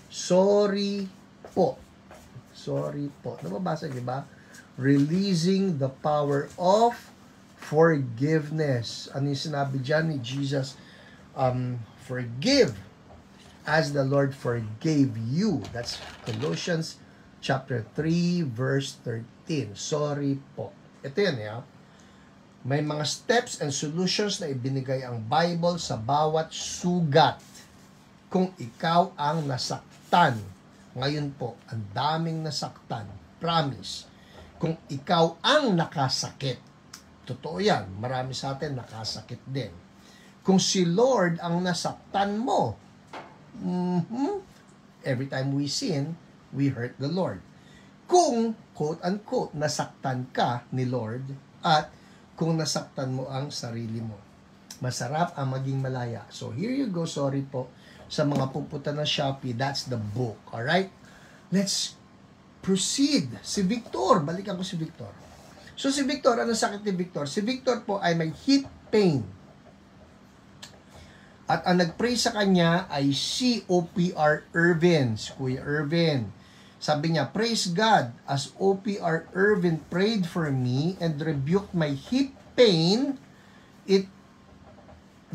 Sorry po. Nababasa, di ba? Releasing the power of forgiveness. Ano yung sinabi dyan ni Jesus? Forgive as the Lord forgave you. That's Colossians chapter 3, verse 13. Sorry po. Ito yan, ya. May mga steps and solutions na ibinigay ang Bible sa bawat sugat. Kung ikaw ang nasaktan, ngayon po, ang daming nasaktan. Promise. Kung ikaw ang nakasakit, totoo yan, marami sa atin nakasakit din. Kung si Lord ang nasaktan mo, every time we sin, we hurt the Lord. Kung, quote-unquote, nasaktan ka ni Lord at kung nasaktan mo ang sarili mo. Masarap ang maging malaya. So, here you go. Sorry po sa mga pupunta na Shopee. That's the book. Alright? Let's proceed. Si Victor. Balikan ko si Victor. So, si Victor, ano sakit ni Victor? Si Victor po ay may hip pain. At ang nag-pray sa kanya ay si OPR Irvin. Si Kuya Irvin. Sabi niya, praise God, as OPR Irvin prayed for me and rebuked my hip pain, it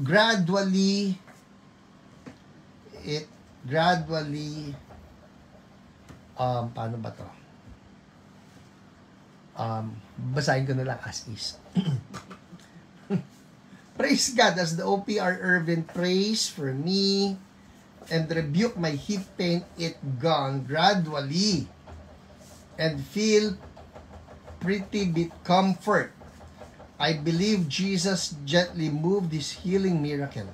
gradually, paano ba to? Basahin ko na lang as is. Praise God, as the OPR Irvin prays for me, and rebuke my hip pain, it gone gradually and feel pretty bit comfort. I believe Jesus gently moved this healing miracle.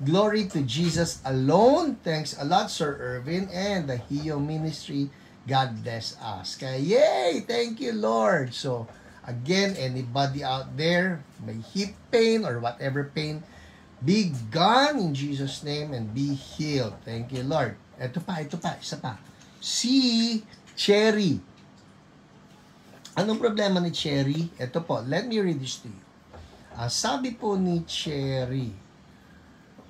Glory to Jesus alone. Thanks a lot, Sir Irvin and the HEO ministry. God bless us. Kaya, yay! Thank you, Lord. So, again, anybody out there, may hip pain or whatever pain, be gone in Jesus' name and be healed. Thank you, Lord. Ito pa, isa pa. Si Cherry. Anong problema ni Cherry? Ito po, let me read this to you. Sabi po ni Cherry,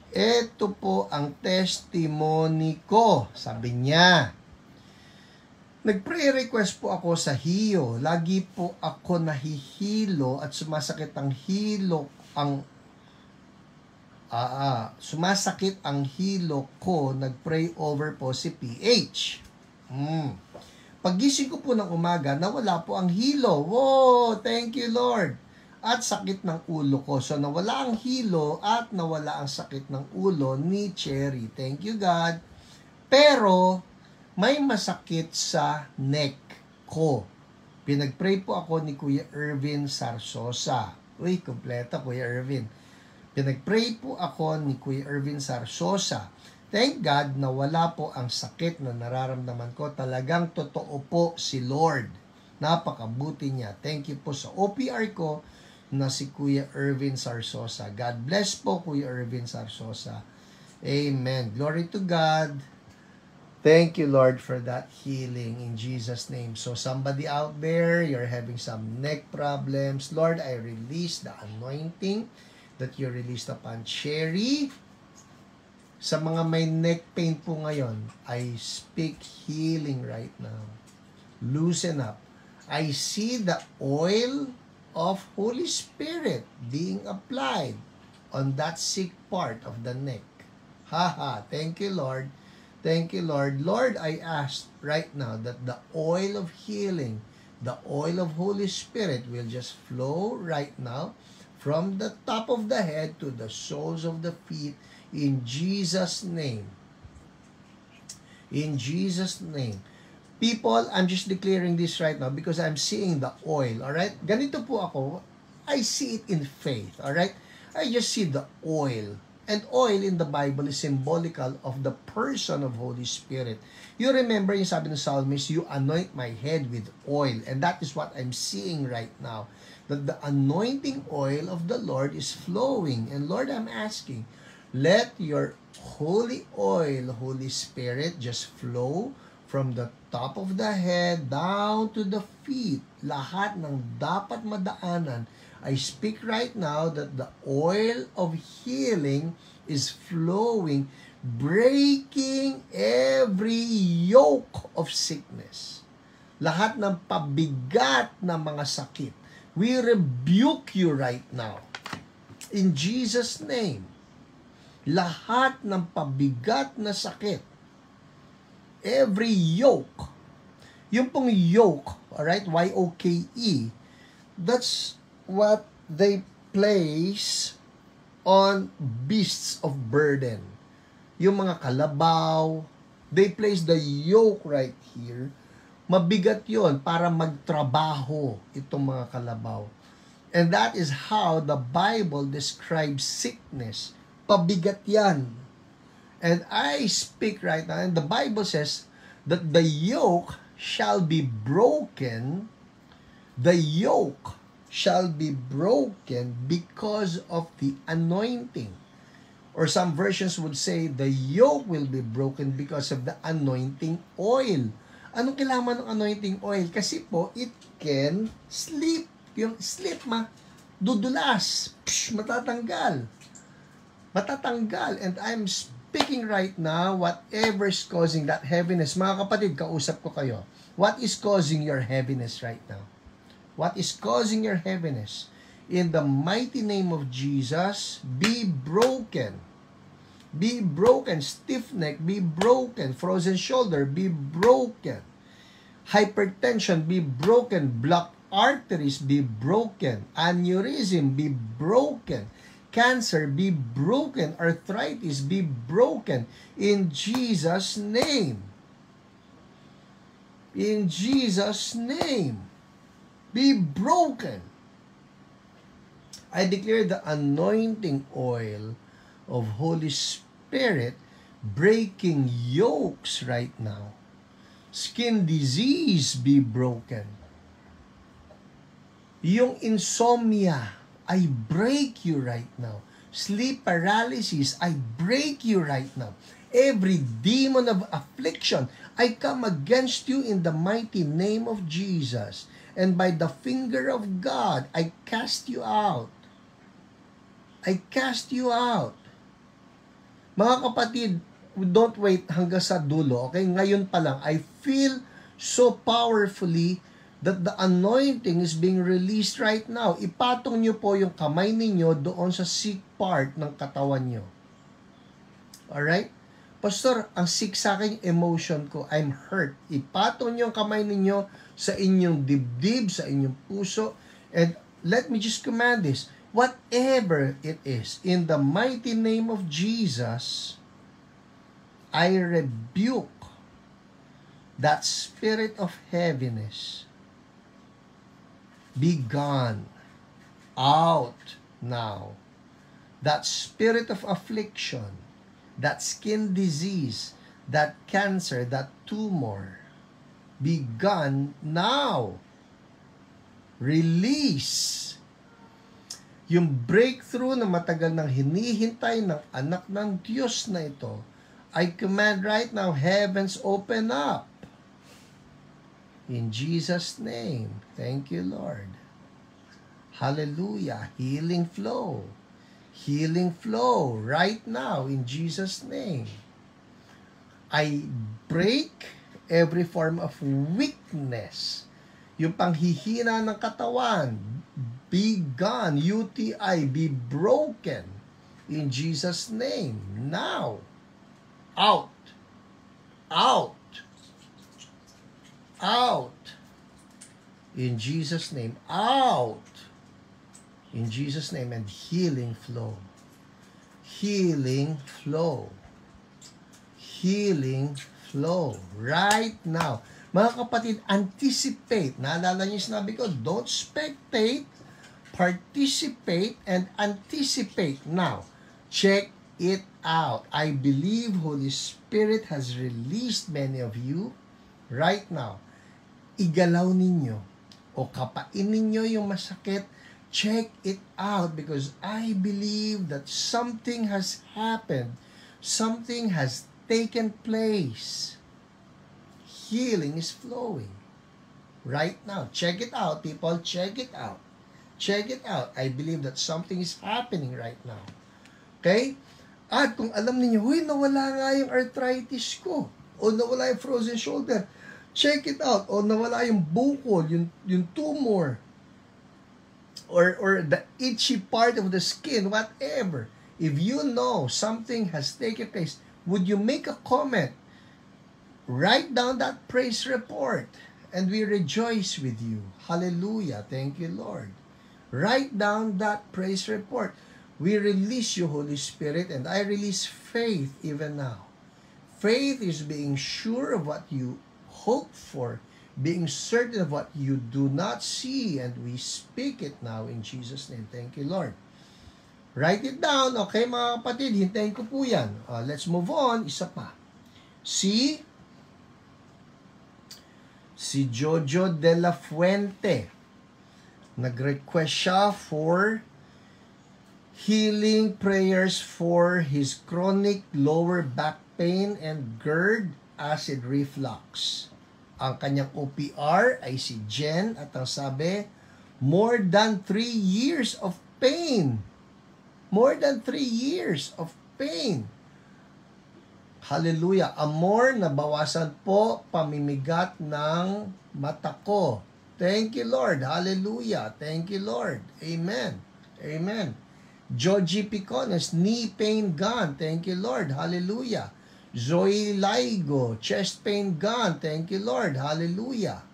ito po ang testimony ko. Sabi niya, nag-pray request po ako sa HEO. Lagi po ako nahihilo at sumasakit ang hilo ko, nag-pray over po si PH. Paggising ko po ng umaga, nawala po ang hilo. Oh, thank you Lord. At sakit ng ulo ko. So nawala ang hilo at nawala ang sakit ng ulo ni Cherry. Thank you God. Pero may masakit sa neck ko. Pinagpray po ako ni Kuya Ervin Sarsosa. Uy, kompleto Kuya Ervin. Pinagpray po ako ni Kuya Ervin Sarsosa. Thank God na wala po ang sakit na nararamdaman ko. Talagang totoo po si Lord. Napakabuti niya. Thank you po sa OPR ko na si Kuya Ervin Sarsosa. God bless po Kuya Ervin Sarsosa. Amen. Glory to God. Thank you Lord for that healing in Jesus' name. So somebody out there, you're having some neck problems. Lord, I release the anointing that you released upon Cherry. Sa mga may neck pain po ngayon, I speak healing right now. Loosen up. I see the oil of Holy Spirit being applied on that sick part of the neck. Haha, thank you Lord. Thank you Lord. Lord, I ask right now that the oil of healing, the oil of Holy Spirit will just flow right now from the top of the head to the soles of the feet in Jesus' name. In Jesus' name. People, I'm just declaring this right now because I'm seeing the oil, alright? Ganito po ako, I see it in faith, alright? I just see the oil. And oil in the Bible is symbolical of the person of Holy Spirit. You remember yung sabi ng psalmist, you anoint my head with oil. And that is what I'm seeing right now. That the anointing oil of the Lord is flowing. And Lord, I'm asking, let your holy oil, Holy Spirit, just flow from the top of the head down to the feet. Lahat ng dapat madaanan. I speak right now that the oil of healing is flowing, breaking every yoke of sickness. Lahat ng pabigat na mga sakit. We rebuke you right now. In Jesus' name. Lahat ng pabigat na sakit. Every yoke. Yung pong yoke, alright, Y-O-K-E, that's what they place on beasts of burden. Yung mga kalabaw, they place the yoke right here. Mabigat yon para magtrabaho itong mga kalabaw. And that is how the Bible describes sickness. Pabigat yan. And I speak right now, and the Bible says that the yoke shall be broken. The yoke shall be broken because of the anointing. Or some versions would say the yoke will be broken because of the anointing oil. Anong kailangan ng anointing oil? Kasi po, it can sleep. Yung sleep, dudulas. Matatanggal. Matatanggal. And I'm speaking right now, whatever is causing that heaviness. Mga kapatid, kausap ko kayo. What is causing your heaviness right now? What is causing your heaviness? In the mighty name of Jesus, be broken. Be broken. Stiff neck, be broken. Frozen shoulder, be broken. Hypertension, be broken. Blocked arteries, be broken. Aneurysm, be broken. Cancer, be broken. Arthritis, be broken. In Jesus' name. In Jesus' name. Be broken. I declare the anointing oil of Holy Spirit breaking yokes right now. Skin disease be broken. Yung insomnia, I break you right now. Sleep paralysis, I break you right now. Every demon of affliction, I come against you in the mighty name of Jesus. And by the finger of God, I cast you out. I cast you out. Mga kapatid, don't wait hanggang sa dulo, okay? Ngayon pa lang, I feel so powerfully that the anointing is being released right now. Ipatong nyo po yung kamay ninyo doon sa sick part ng katawan nyo. Alright? Pastor, ang sick sa akin yung emotion ko. I'm hurt. Ipatong niyo ang kamay ninyo sa inyong dibdib, sa inyong puso. And let me just command this. Whatever it is, in the mighty name of Jesus, I rebuke that spirit of heaviness. Be gone. Out now. That spirit of affliction, that skin disease, that cancer, that tumor, be gone now. Release. Yung breakthrough na matagal nang hinihintay ng anak ng Diyos na ito, I command right now, heavens open up. In Jesus' name. Thank you, Lord. Hallelujah. Healing flow. Healing flow right now in Jesus' name. I break every form of weakness. Yung panghihina ng katawan, be gone. UTI, be broken in Jesus' name. Now. Out. Out. Out. In Jesus' name. Out. In Jesus' name. And healing flow. Healing flow. Healing flow. Right now. Mga kapatid, anticipate. Naalala niyo sinabi ko, don't spectate, participate, and anticipate. Now, check it out. I believe Holy Spirit has released many of you right now. Igalaw ninyo o kapain ninyo yung masakit. Check it out because I believe that something has happened. Something has taken place. Healing is flowing right now. Check it out, people. Check it out. Check it out. I believe that something is happening right now. Okay? At kung alam niyo, huy, nawala nga yung arthritis ko. O nawala yung frozen shoulder. Check it out. O nawala yung bukol, yung tumor. Or the itchy part of the skin, whatever. If you know something has taken place, would you make a comment? Write down that praise report. And we rejoice with you. Hallelujah. Thank you, Lord. Write down that praise report. We release you, Holy Spirit, and I release faith even now. Faith is being sure of what you hope for, being certain of what you do not see, and we speak it now in Jesus' name. Thank you, Lord. Write it down. Okay, mga kapatid, hintayin ko po yan. Let's move on. Isa pa. Si Jojo de la Fuente. Nag-request siya for healing prayers for his chronic lower back pain and GERD acid reflux. Ang kanyang OPR ay si Jen at ang sabi, more than 3 years of pain. More than 3 years of pain. Hallelujah. Amor, nabawasan po pamimigat ng mata ko. Thank you, Lord. Hallelujah. Thank you, Lord. Amen. Amen. Georgie Picones, knee pain gone. Thank you, Lord. Hallelujah. Zoe Laigo, chest pain gone. Thank you, Lord. Hallelujah.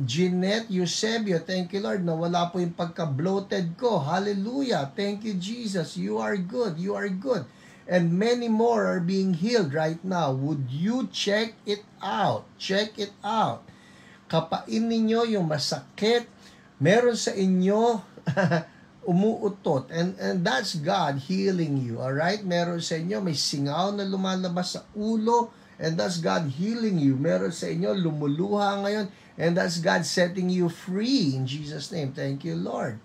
Jeanette Eusebio, thank you, Lord. Nawala po yung pagka-bloated ko. Hallelujah. Thank you, Jesus. You are good. You are good. And many more are being healed right now. Would you check it out? Check it out. Kapain ninyo yung masakit. Meron sa inyo umuutot. And that's God healing you. Alright? Meron sa inyo may singaw na lumalabas sa ulo. And that's God healing you. Meron sa inyo lumuluha ngayon. And that's God setting you free. In Jesus' name. Thank you, Lord.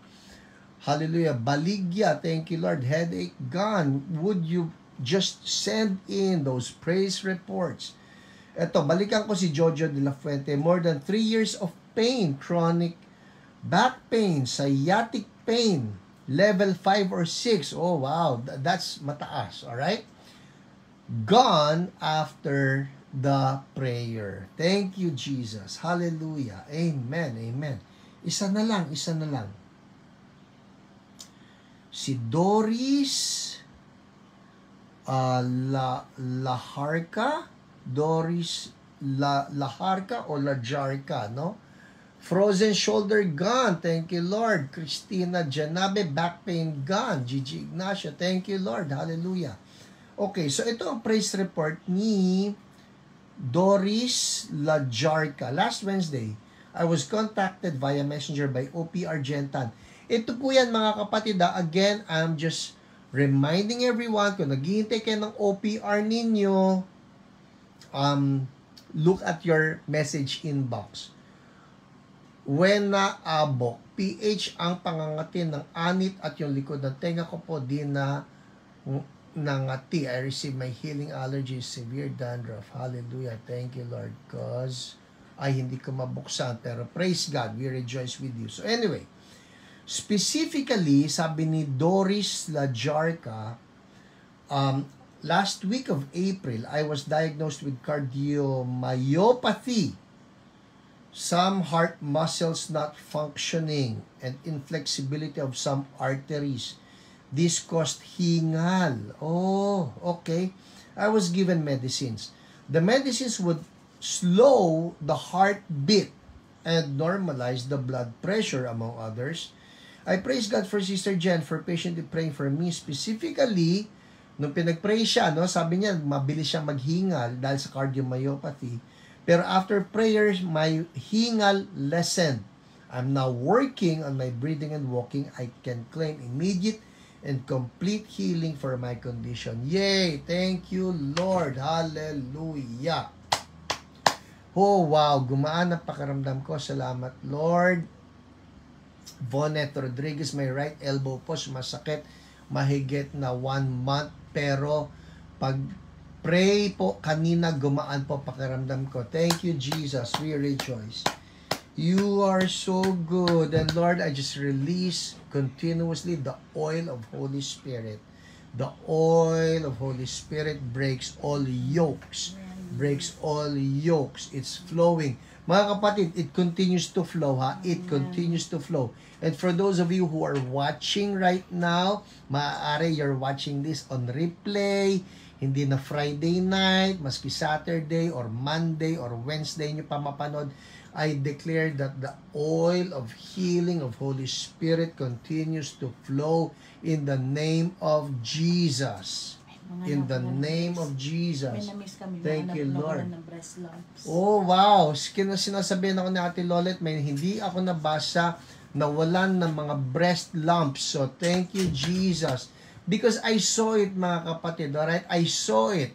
Hallelujah. Baligya. Thank you, Lord. Headache gone. Would you just send in those praise reports? Ito, balikan ko si Jojo de la Fuente. More than 3 years of pain, chronic back pain, sciatic pain, level 5 or 6. Oh, wow. That's mataas. Alright? Gone after the prayer. Thank you, Jesus. Hallelujah. Amen. Amen. Isa na lang. Si Doris Laharka, Doris Laharka o Lajarka, no? Frozen shoulder gone, thank you Lord. Christina Janabe, back pain gone. Gigi Ignacio, thank you Lord, hallelujah. Okay, so ito ang praise report ni Doris Lajarka. Last Wednesday, I was contacted via messenger by OP Argentan. Ito po yan mga kapatid. Again, I'm just reminding everyone, kung naghihintay kayo ng OPR ninyo, look at your message inbox. Wena Abok, PH ang pangangatin ng anit at yung likod ng tenga ko po di na nangati. I received my healing allergies, severe dandruff. Hallelujah. Thank you Lord. Because ay hindi ko mabuksan. Pero praise God, we rejoice with you. So anyway, specifically, sabi ni Doris Lajarka, last week of April, I was diagnosed with cardiomyopathy, some heart muscles not functioning, and inflexibility of some arteries. This caused hingal. Oh, okay. I was given medicines. The medicines would slow the heartbeat and normalize the blood pressure, among others. I praise God for Sister Jen for patiently praying for me. Specifically, nung pinag-pray siya, no, sabi niya, mabilis siyang maghingal dahil sa cardiomyopathy. Pero after prayers, my hingal lessened. I'm now working on my breathing and walking. I can claim immediate and complete healing for my condition. Yay! Thank you, Lord. Hallelujah. Oh, wow. Gumaan ang pakiramdam ko. Salamat, Lord. Vonette Rodriguez, my right elbow po sumasakit mahigit na 1 month. Pero pag pray po kanina, gumaan po pakiramdam ko. Thank you, Jesus. We rejoice. You are so good. And Lord, I just release continuously the oil of Holy Spirit. The oil of Holy Spirit breaks all yokes. Breaks all yokes. It's flowing. Mga kapatid, it continues to flow, ha? It continues to flow. And for those of you who are watching right now, maaari you're watching this on replay, hindi na Friday night, maski Saturday or Monday or Wednesday nyo pa mapanood, I declare that the oil of healing of Holy Spirit continues to flow in the name of Jesus. In the name of Jesus. Thank you, Lord. Oh, wow. Sinasabihan ako ni Ate Lolet, may hindi ako nabasa na walan ng mga breast lumps. So, thank you, Jesus. Because I saw it, mga kapatid, alright? I saw it.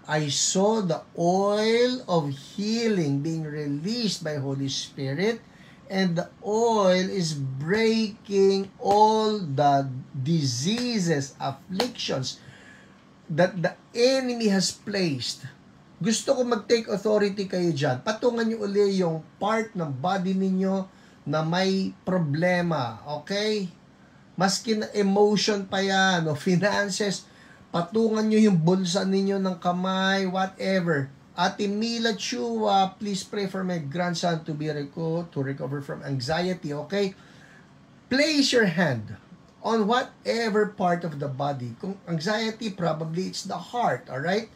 I saw the oil of healing being released by Holy Spirit, and the oil is breaking all the diseases, afflictions that the enemy has placed. Gusto ko mag-take authority kayo dyan. Patungan nyo uli yung part ng body ninyo na may problema, okay? Maski na emotion pa yan, o finances, patungan nyo yung bulsa ninyo ng kamay, whatever. Ate Mila Chua, please pray for my grandson to recover from anxiety, okay? Place your hand on whatever part of the body. Kung anxiety, probably it's the heart, alright?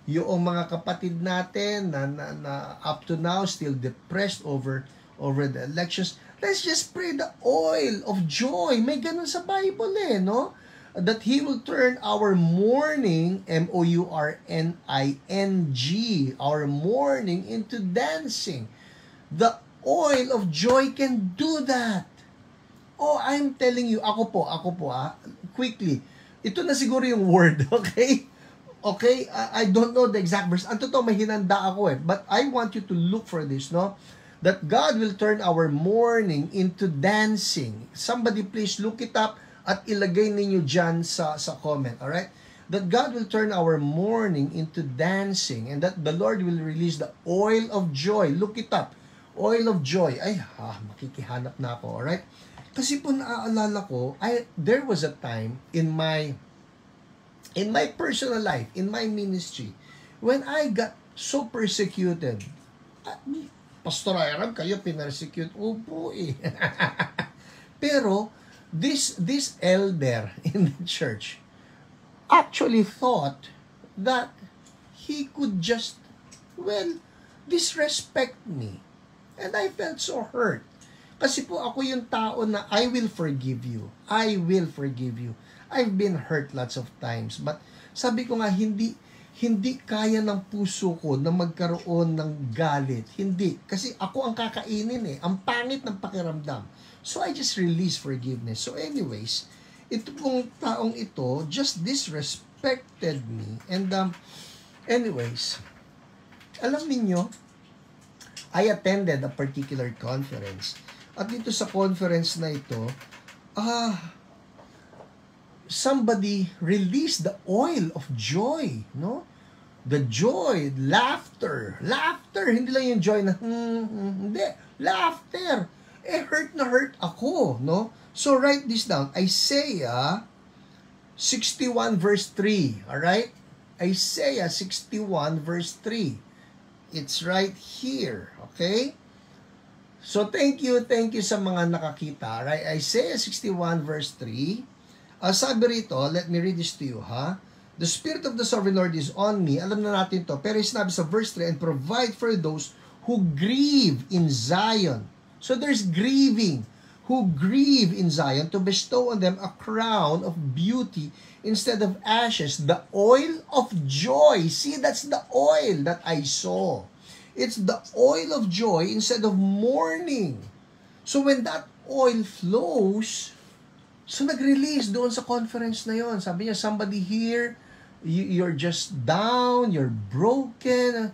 Yung mga kapatid natin na up to now still depressed over the elections, let's just pray the oil of joy. May ganun sa Bible no? That He will turn our mourning, M-O-U-R-N-I-N-G, our mourning into dancing. The oil of joy can do that. Oh, I'm telling you, ako po, quickly. Ito na siguro yung word, okay? Okay, I don't know the exact verse. Ang totoo, may hinanda ako but I want you to look for this, no? That God will turn our mourning into dancing. Somebody please look it up at ilagay ninyo dyan sa comment, alright? That God will turn our mourning into dancing, and that the Lord will release the oil of joy. Look it up. Oil of joy. Ay, makikihanap na ako, alright? Kasi po naaalala ko, there was a time in my personal life, in my ministry, when I got so persecuted. Pastor Hiram, kayo pinersecute. Opo Pero, this elder in the church actually thought that he could just, well, disrespect me. And I felt so hurt. Kasi po ako yung tao na I will forgive you. I will forgive you. I've been hurt lots of times. But sabi ko nga, hindi kaya ng puso ko na magkaroon ng galit. Hindi. Kasi ako ang kakainin eh. Ang pangit ng pakiramdam. So I just release forgiveness. So anyways, ito pong taong ito just disrespected me. And anyways, alam niyo, I attended a particular conference. At dito sa conference na ito, somebody released the oil of joy, no? The joy, laughter, hindi lang yung joy na, hindi, laughter. Hurt na hurt ako, no? So write this down, Isaiah 61 verse 3, alright? Isaiah 61 verse 3. It's right here, okay? So thank you sa mga nakakita, right? Isaiah 61 verse 3. Sabi rito, let me read this to you, ha? The Spirit of the Sovereign Lord is on me. Alam na natin to. Pero sinabi sa verse 3, and provide for those who grieve in Zion. So there's grieving. Who grieve in Zion, to bestow on them a crown of beauty instead of ashes, the oil of joy. See, that's the oil that I saw. It's the oil of joy instead of mourning. So when that oil flows, so nag-release doon sa conference na yon. Sabi niya, somebody here, you're just down, you're broken.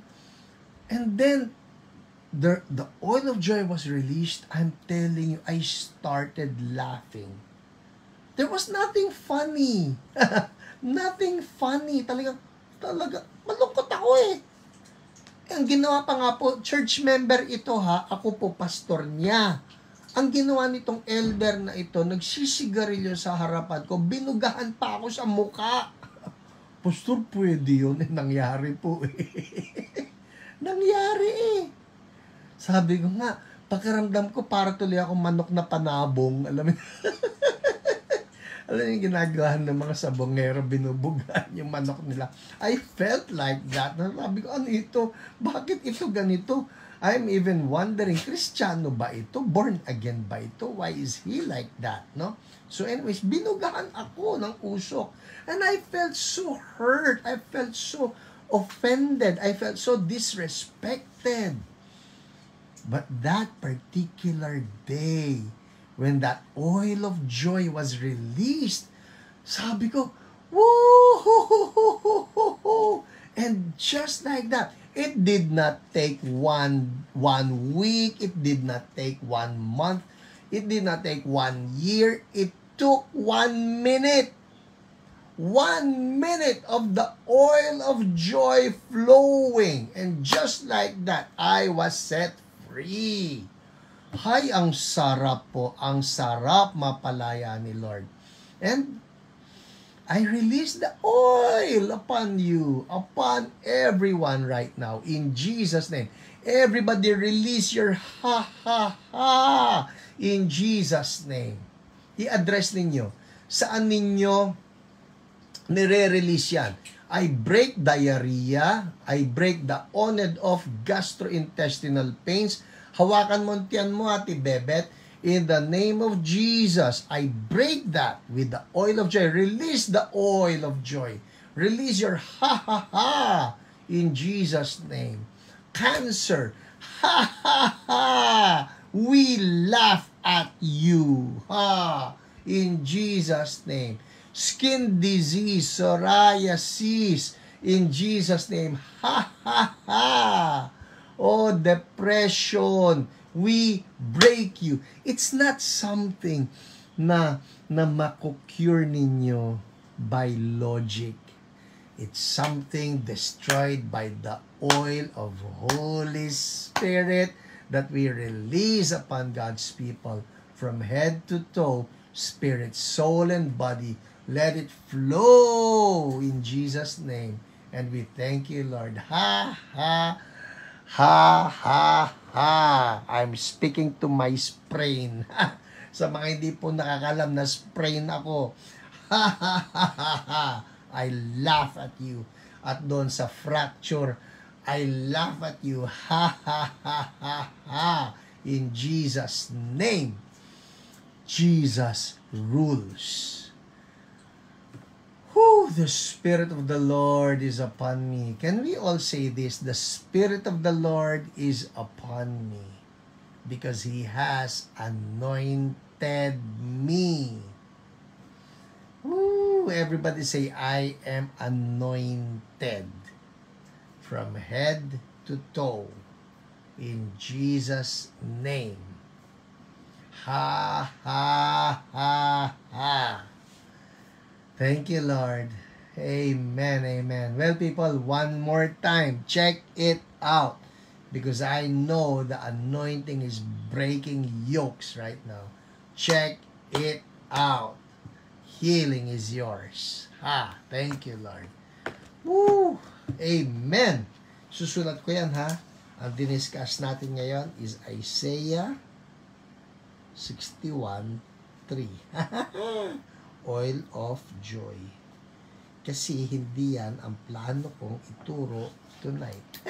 And then, the oil of joy was released. I'm telling you, I started laughing. There was nothing funny. Nothing funny. Talaga, malungkot ako eh. Ang ginawa pa nga po, church member ito ha, ako po pastor niya. Ang ginawa nitong elder na ito, nagsisigarilyo sa harapan ko, binugahan pa ako sa muka. Pastor, pwede yun. Nangyari po eh. Nangyari eh. Sabi ko nga, pakiramdam ko para tuloy ako manok na panabong. Alam mo yung ginagawa ng mga sabongero, binubugan yung manok nila. I felt like that. Sabi ko, ano ito? Bakit ito ganito? I'm even wondering, Kristiyano ba ito? Born again ba ito? Why is he like that? No? So anyways, binugahan ako ng usok. And I felt so hurt. I felt so offended. I felt so disrespected. But that particular day, when that oil of joy was released, sabi ko, woo! And just like that, it did not take one week, it did not take 1 month, it did not take 1 year, it took 1 minute. 1 minute of the oil of joy flowing. And just like that, I was set free. Hay, ang sarap po. Ang sarap mapalaya ni Lord. And I release the oil upon you, upon everyone right now, in Jesus' name. Everybody release your ha-ha-ha in Jesus' name. I-address ninyo. Saan ninyo nire-release yan? I break diarrhea, I break the on and off gastrointestinal pains. Hawakan mo ang tiyan mo, Ate Bebet. In the name of Jesus, I break that with the oil of joy. Release the oil of joy. Release your ha-ha-ha in Jesus' name. Cancer, ha-ha-ha. We laugh at you. Ha! In Jesus' name. Skin disease, psoriasis, in Jesus' name. Ha-ha-ha. Oh, depression, we break you. It's not something na makukure ninyo by logic. It's something destroyed by the oil of Holy Spirit that we release upon God's people from head to toe, spirit, soul, and body. Let it flow in Jesus' name. And we thank you, Lord. Ha, ha, ha, ha, ha. I'm speaking to my sprain. Sa mga hindi po nakakalam na sprain ako. Ha, ha, ha, ha, ha. I laugh at you. At doon sa fracture, I laugh at you. Ha, ha, ha, ha, ha. In Jesus' name, Jesus rules. Whew, the Spirit of the Lord is upon me. Can we all say this? The Spirit of the Lord is upon me because He has anointed me. Woo, everybody say, I am anointed from head to toe in Jesus' name. Ha, ha, ha, ha. Thank you, Lord. Amen, amen. Well, people, one more time, check it out. Because I know the anointing is breaking yokes right now. Check it out. Healing is yours. Ha, thank you, Lord. Woo! Amen. Susulat ko yan, ha? Ang diniscuss natin ngayon is Isaiah 61:3. Oil of joy. Kasi hindi yan ang plano kong ituro tonight.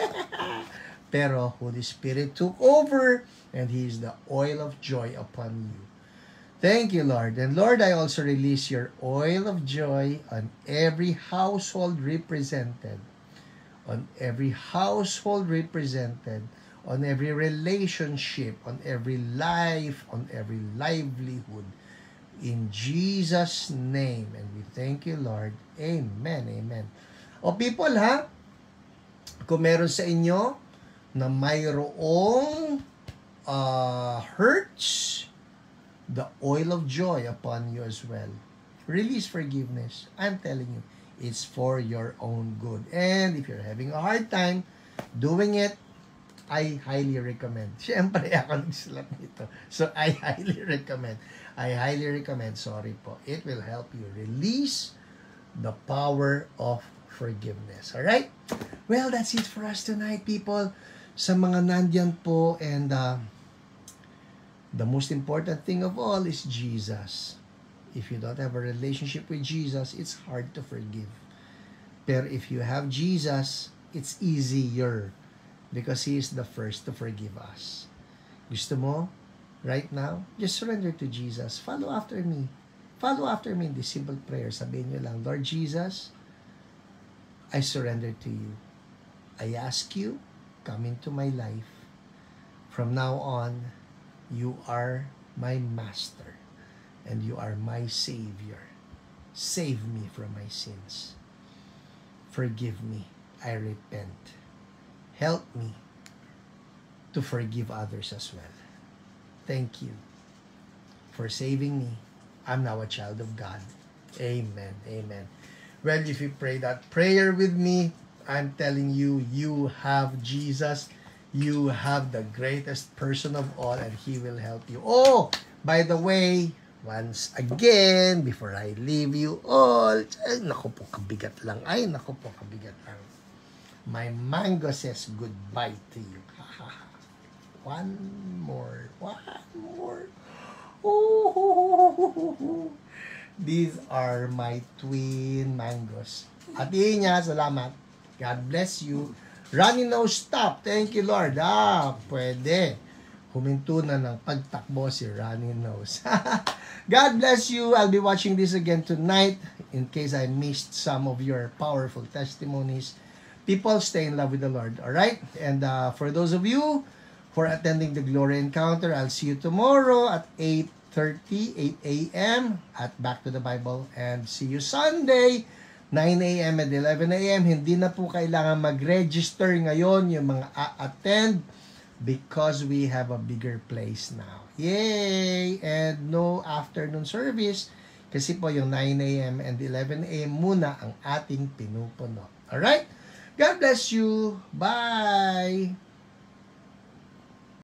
Pero Holy Spirit took over and He is the oil of joy upon you. Thank you, Lord. And Lord, I also release your oil of joy on every household represented. On every household represented. On every relationship. On every life. On every livelihood. In Jesus' name. And we thank you, Lord. Amen. Amen. O people, ha? Kung meron sa inyo na mayroong hurts, the oil of joy upon you as well. Release forgiveness. I'm telling you, it's for your own good. And if you're having a hard time doing it, I highly recommend. Siyempre, ako nagsulat nito. So, I highly recommend. Sorry po. It will help you release the power of forgiveness. Alright? Well, that's it for us tonight, people. Sa mga nandyan po, and the most important thing of all is Jesus. If you don't have a relationship with Jesus, it's hard to forgive. Pero if you have Jesus, it's easier. Because He is the first to forgive us. Gusto mo? Right now? Just surrender to Jesus. Follow after me. Follow after me in this simple prayer. Sabihin nyo lang, Lord Jesus, I surrender to you. I ask you, come into my life. From now on, you are my master. And you are my Savior. Save me from my sins. Forgive me. I repent. Help me to forgive others as well. Thank you for saving me. I'm now a child of God. Amen. Amen. Well, if you pray that prayer with me, I'm telling you, you have Jesus. You have the greatest person of all, and He will help you. Oh, by the way, once again, before I leave you all, ay, naku po, kabigat lang. My mango says goodbye to you. One more. Oh, these are my twin mangoes. Ate niya, salamat. God bless you. Running nose stop. Thank you, Lord. Pwede. Huminto na ng pagtakbo si Running Nose. God bless you. I'll be watching this again tonight in case I missed some of your powerful testimonies. People, stay in love with the Lord. Alright? And for those of you for attending the Glory Encounter, I'll see you tomorrow at 8 a.m. at Back to the Bible. And see you Sunday, 9 a.m. and 11 a.m. Hindi na po kailangan mag-register ngayon yung mga attend because we have a bigger place now. Yay! And no afternoon service kasi po yung 9 a.m. and 11 a.m. muna ang ating pinupuno. Alright? God bless you. Bye!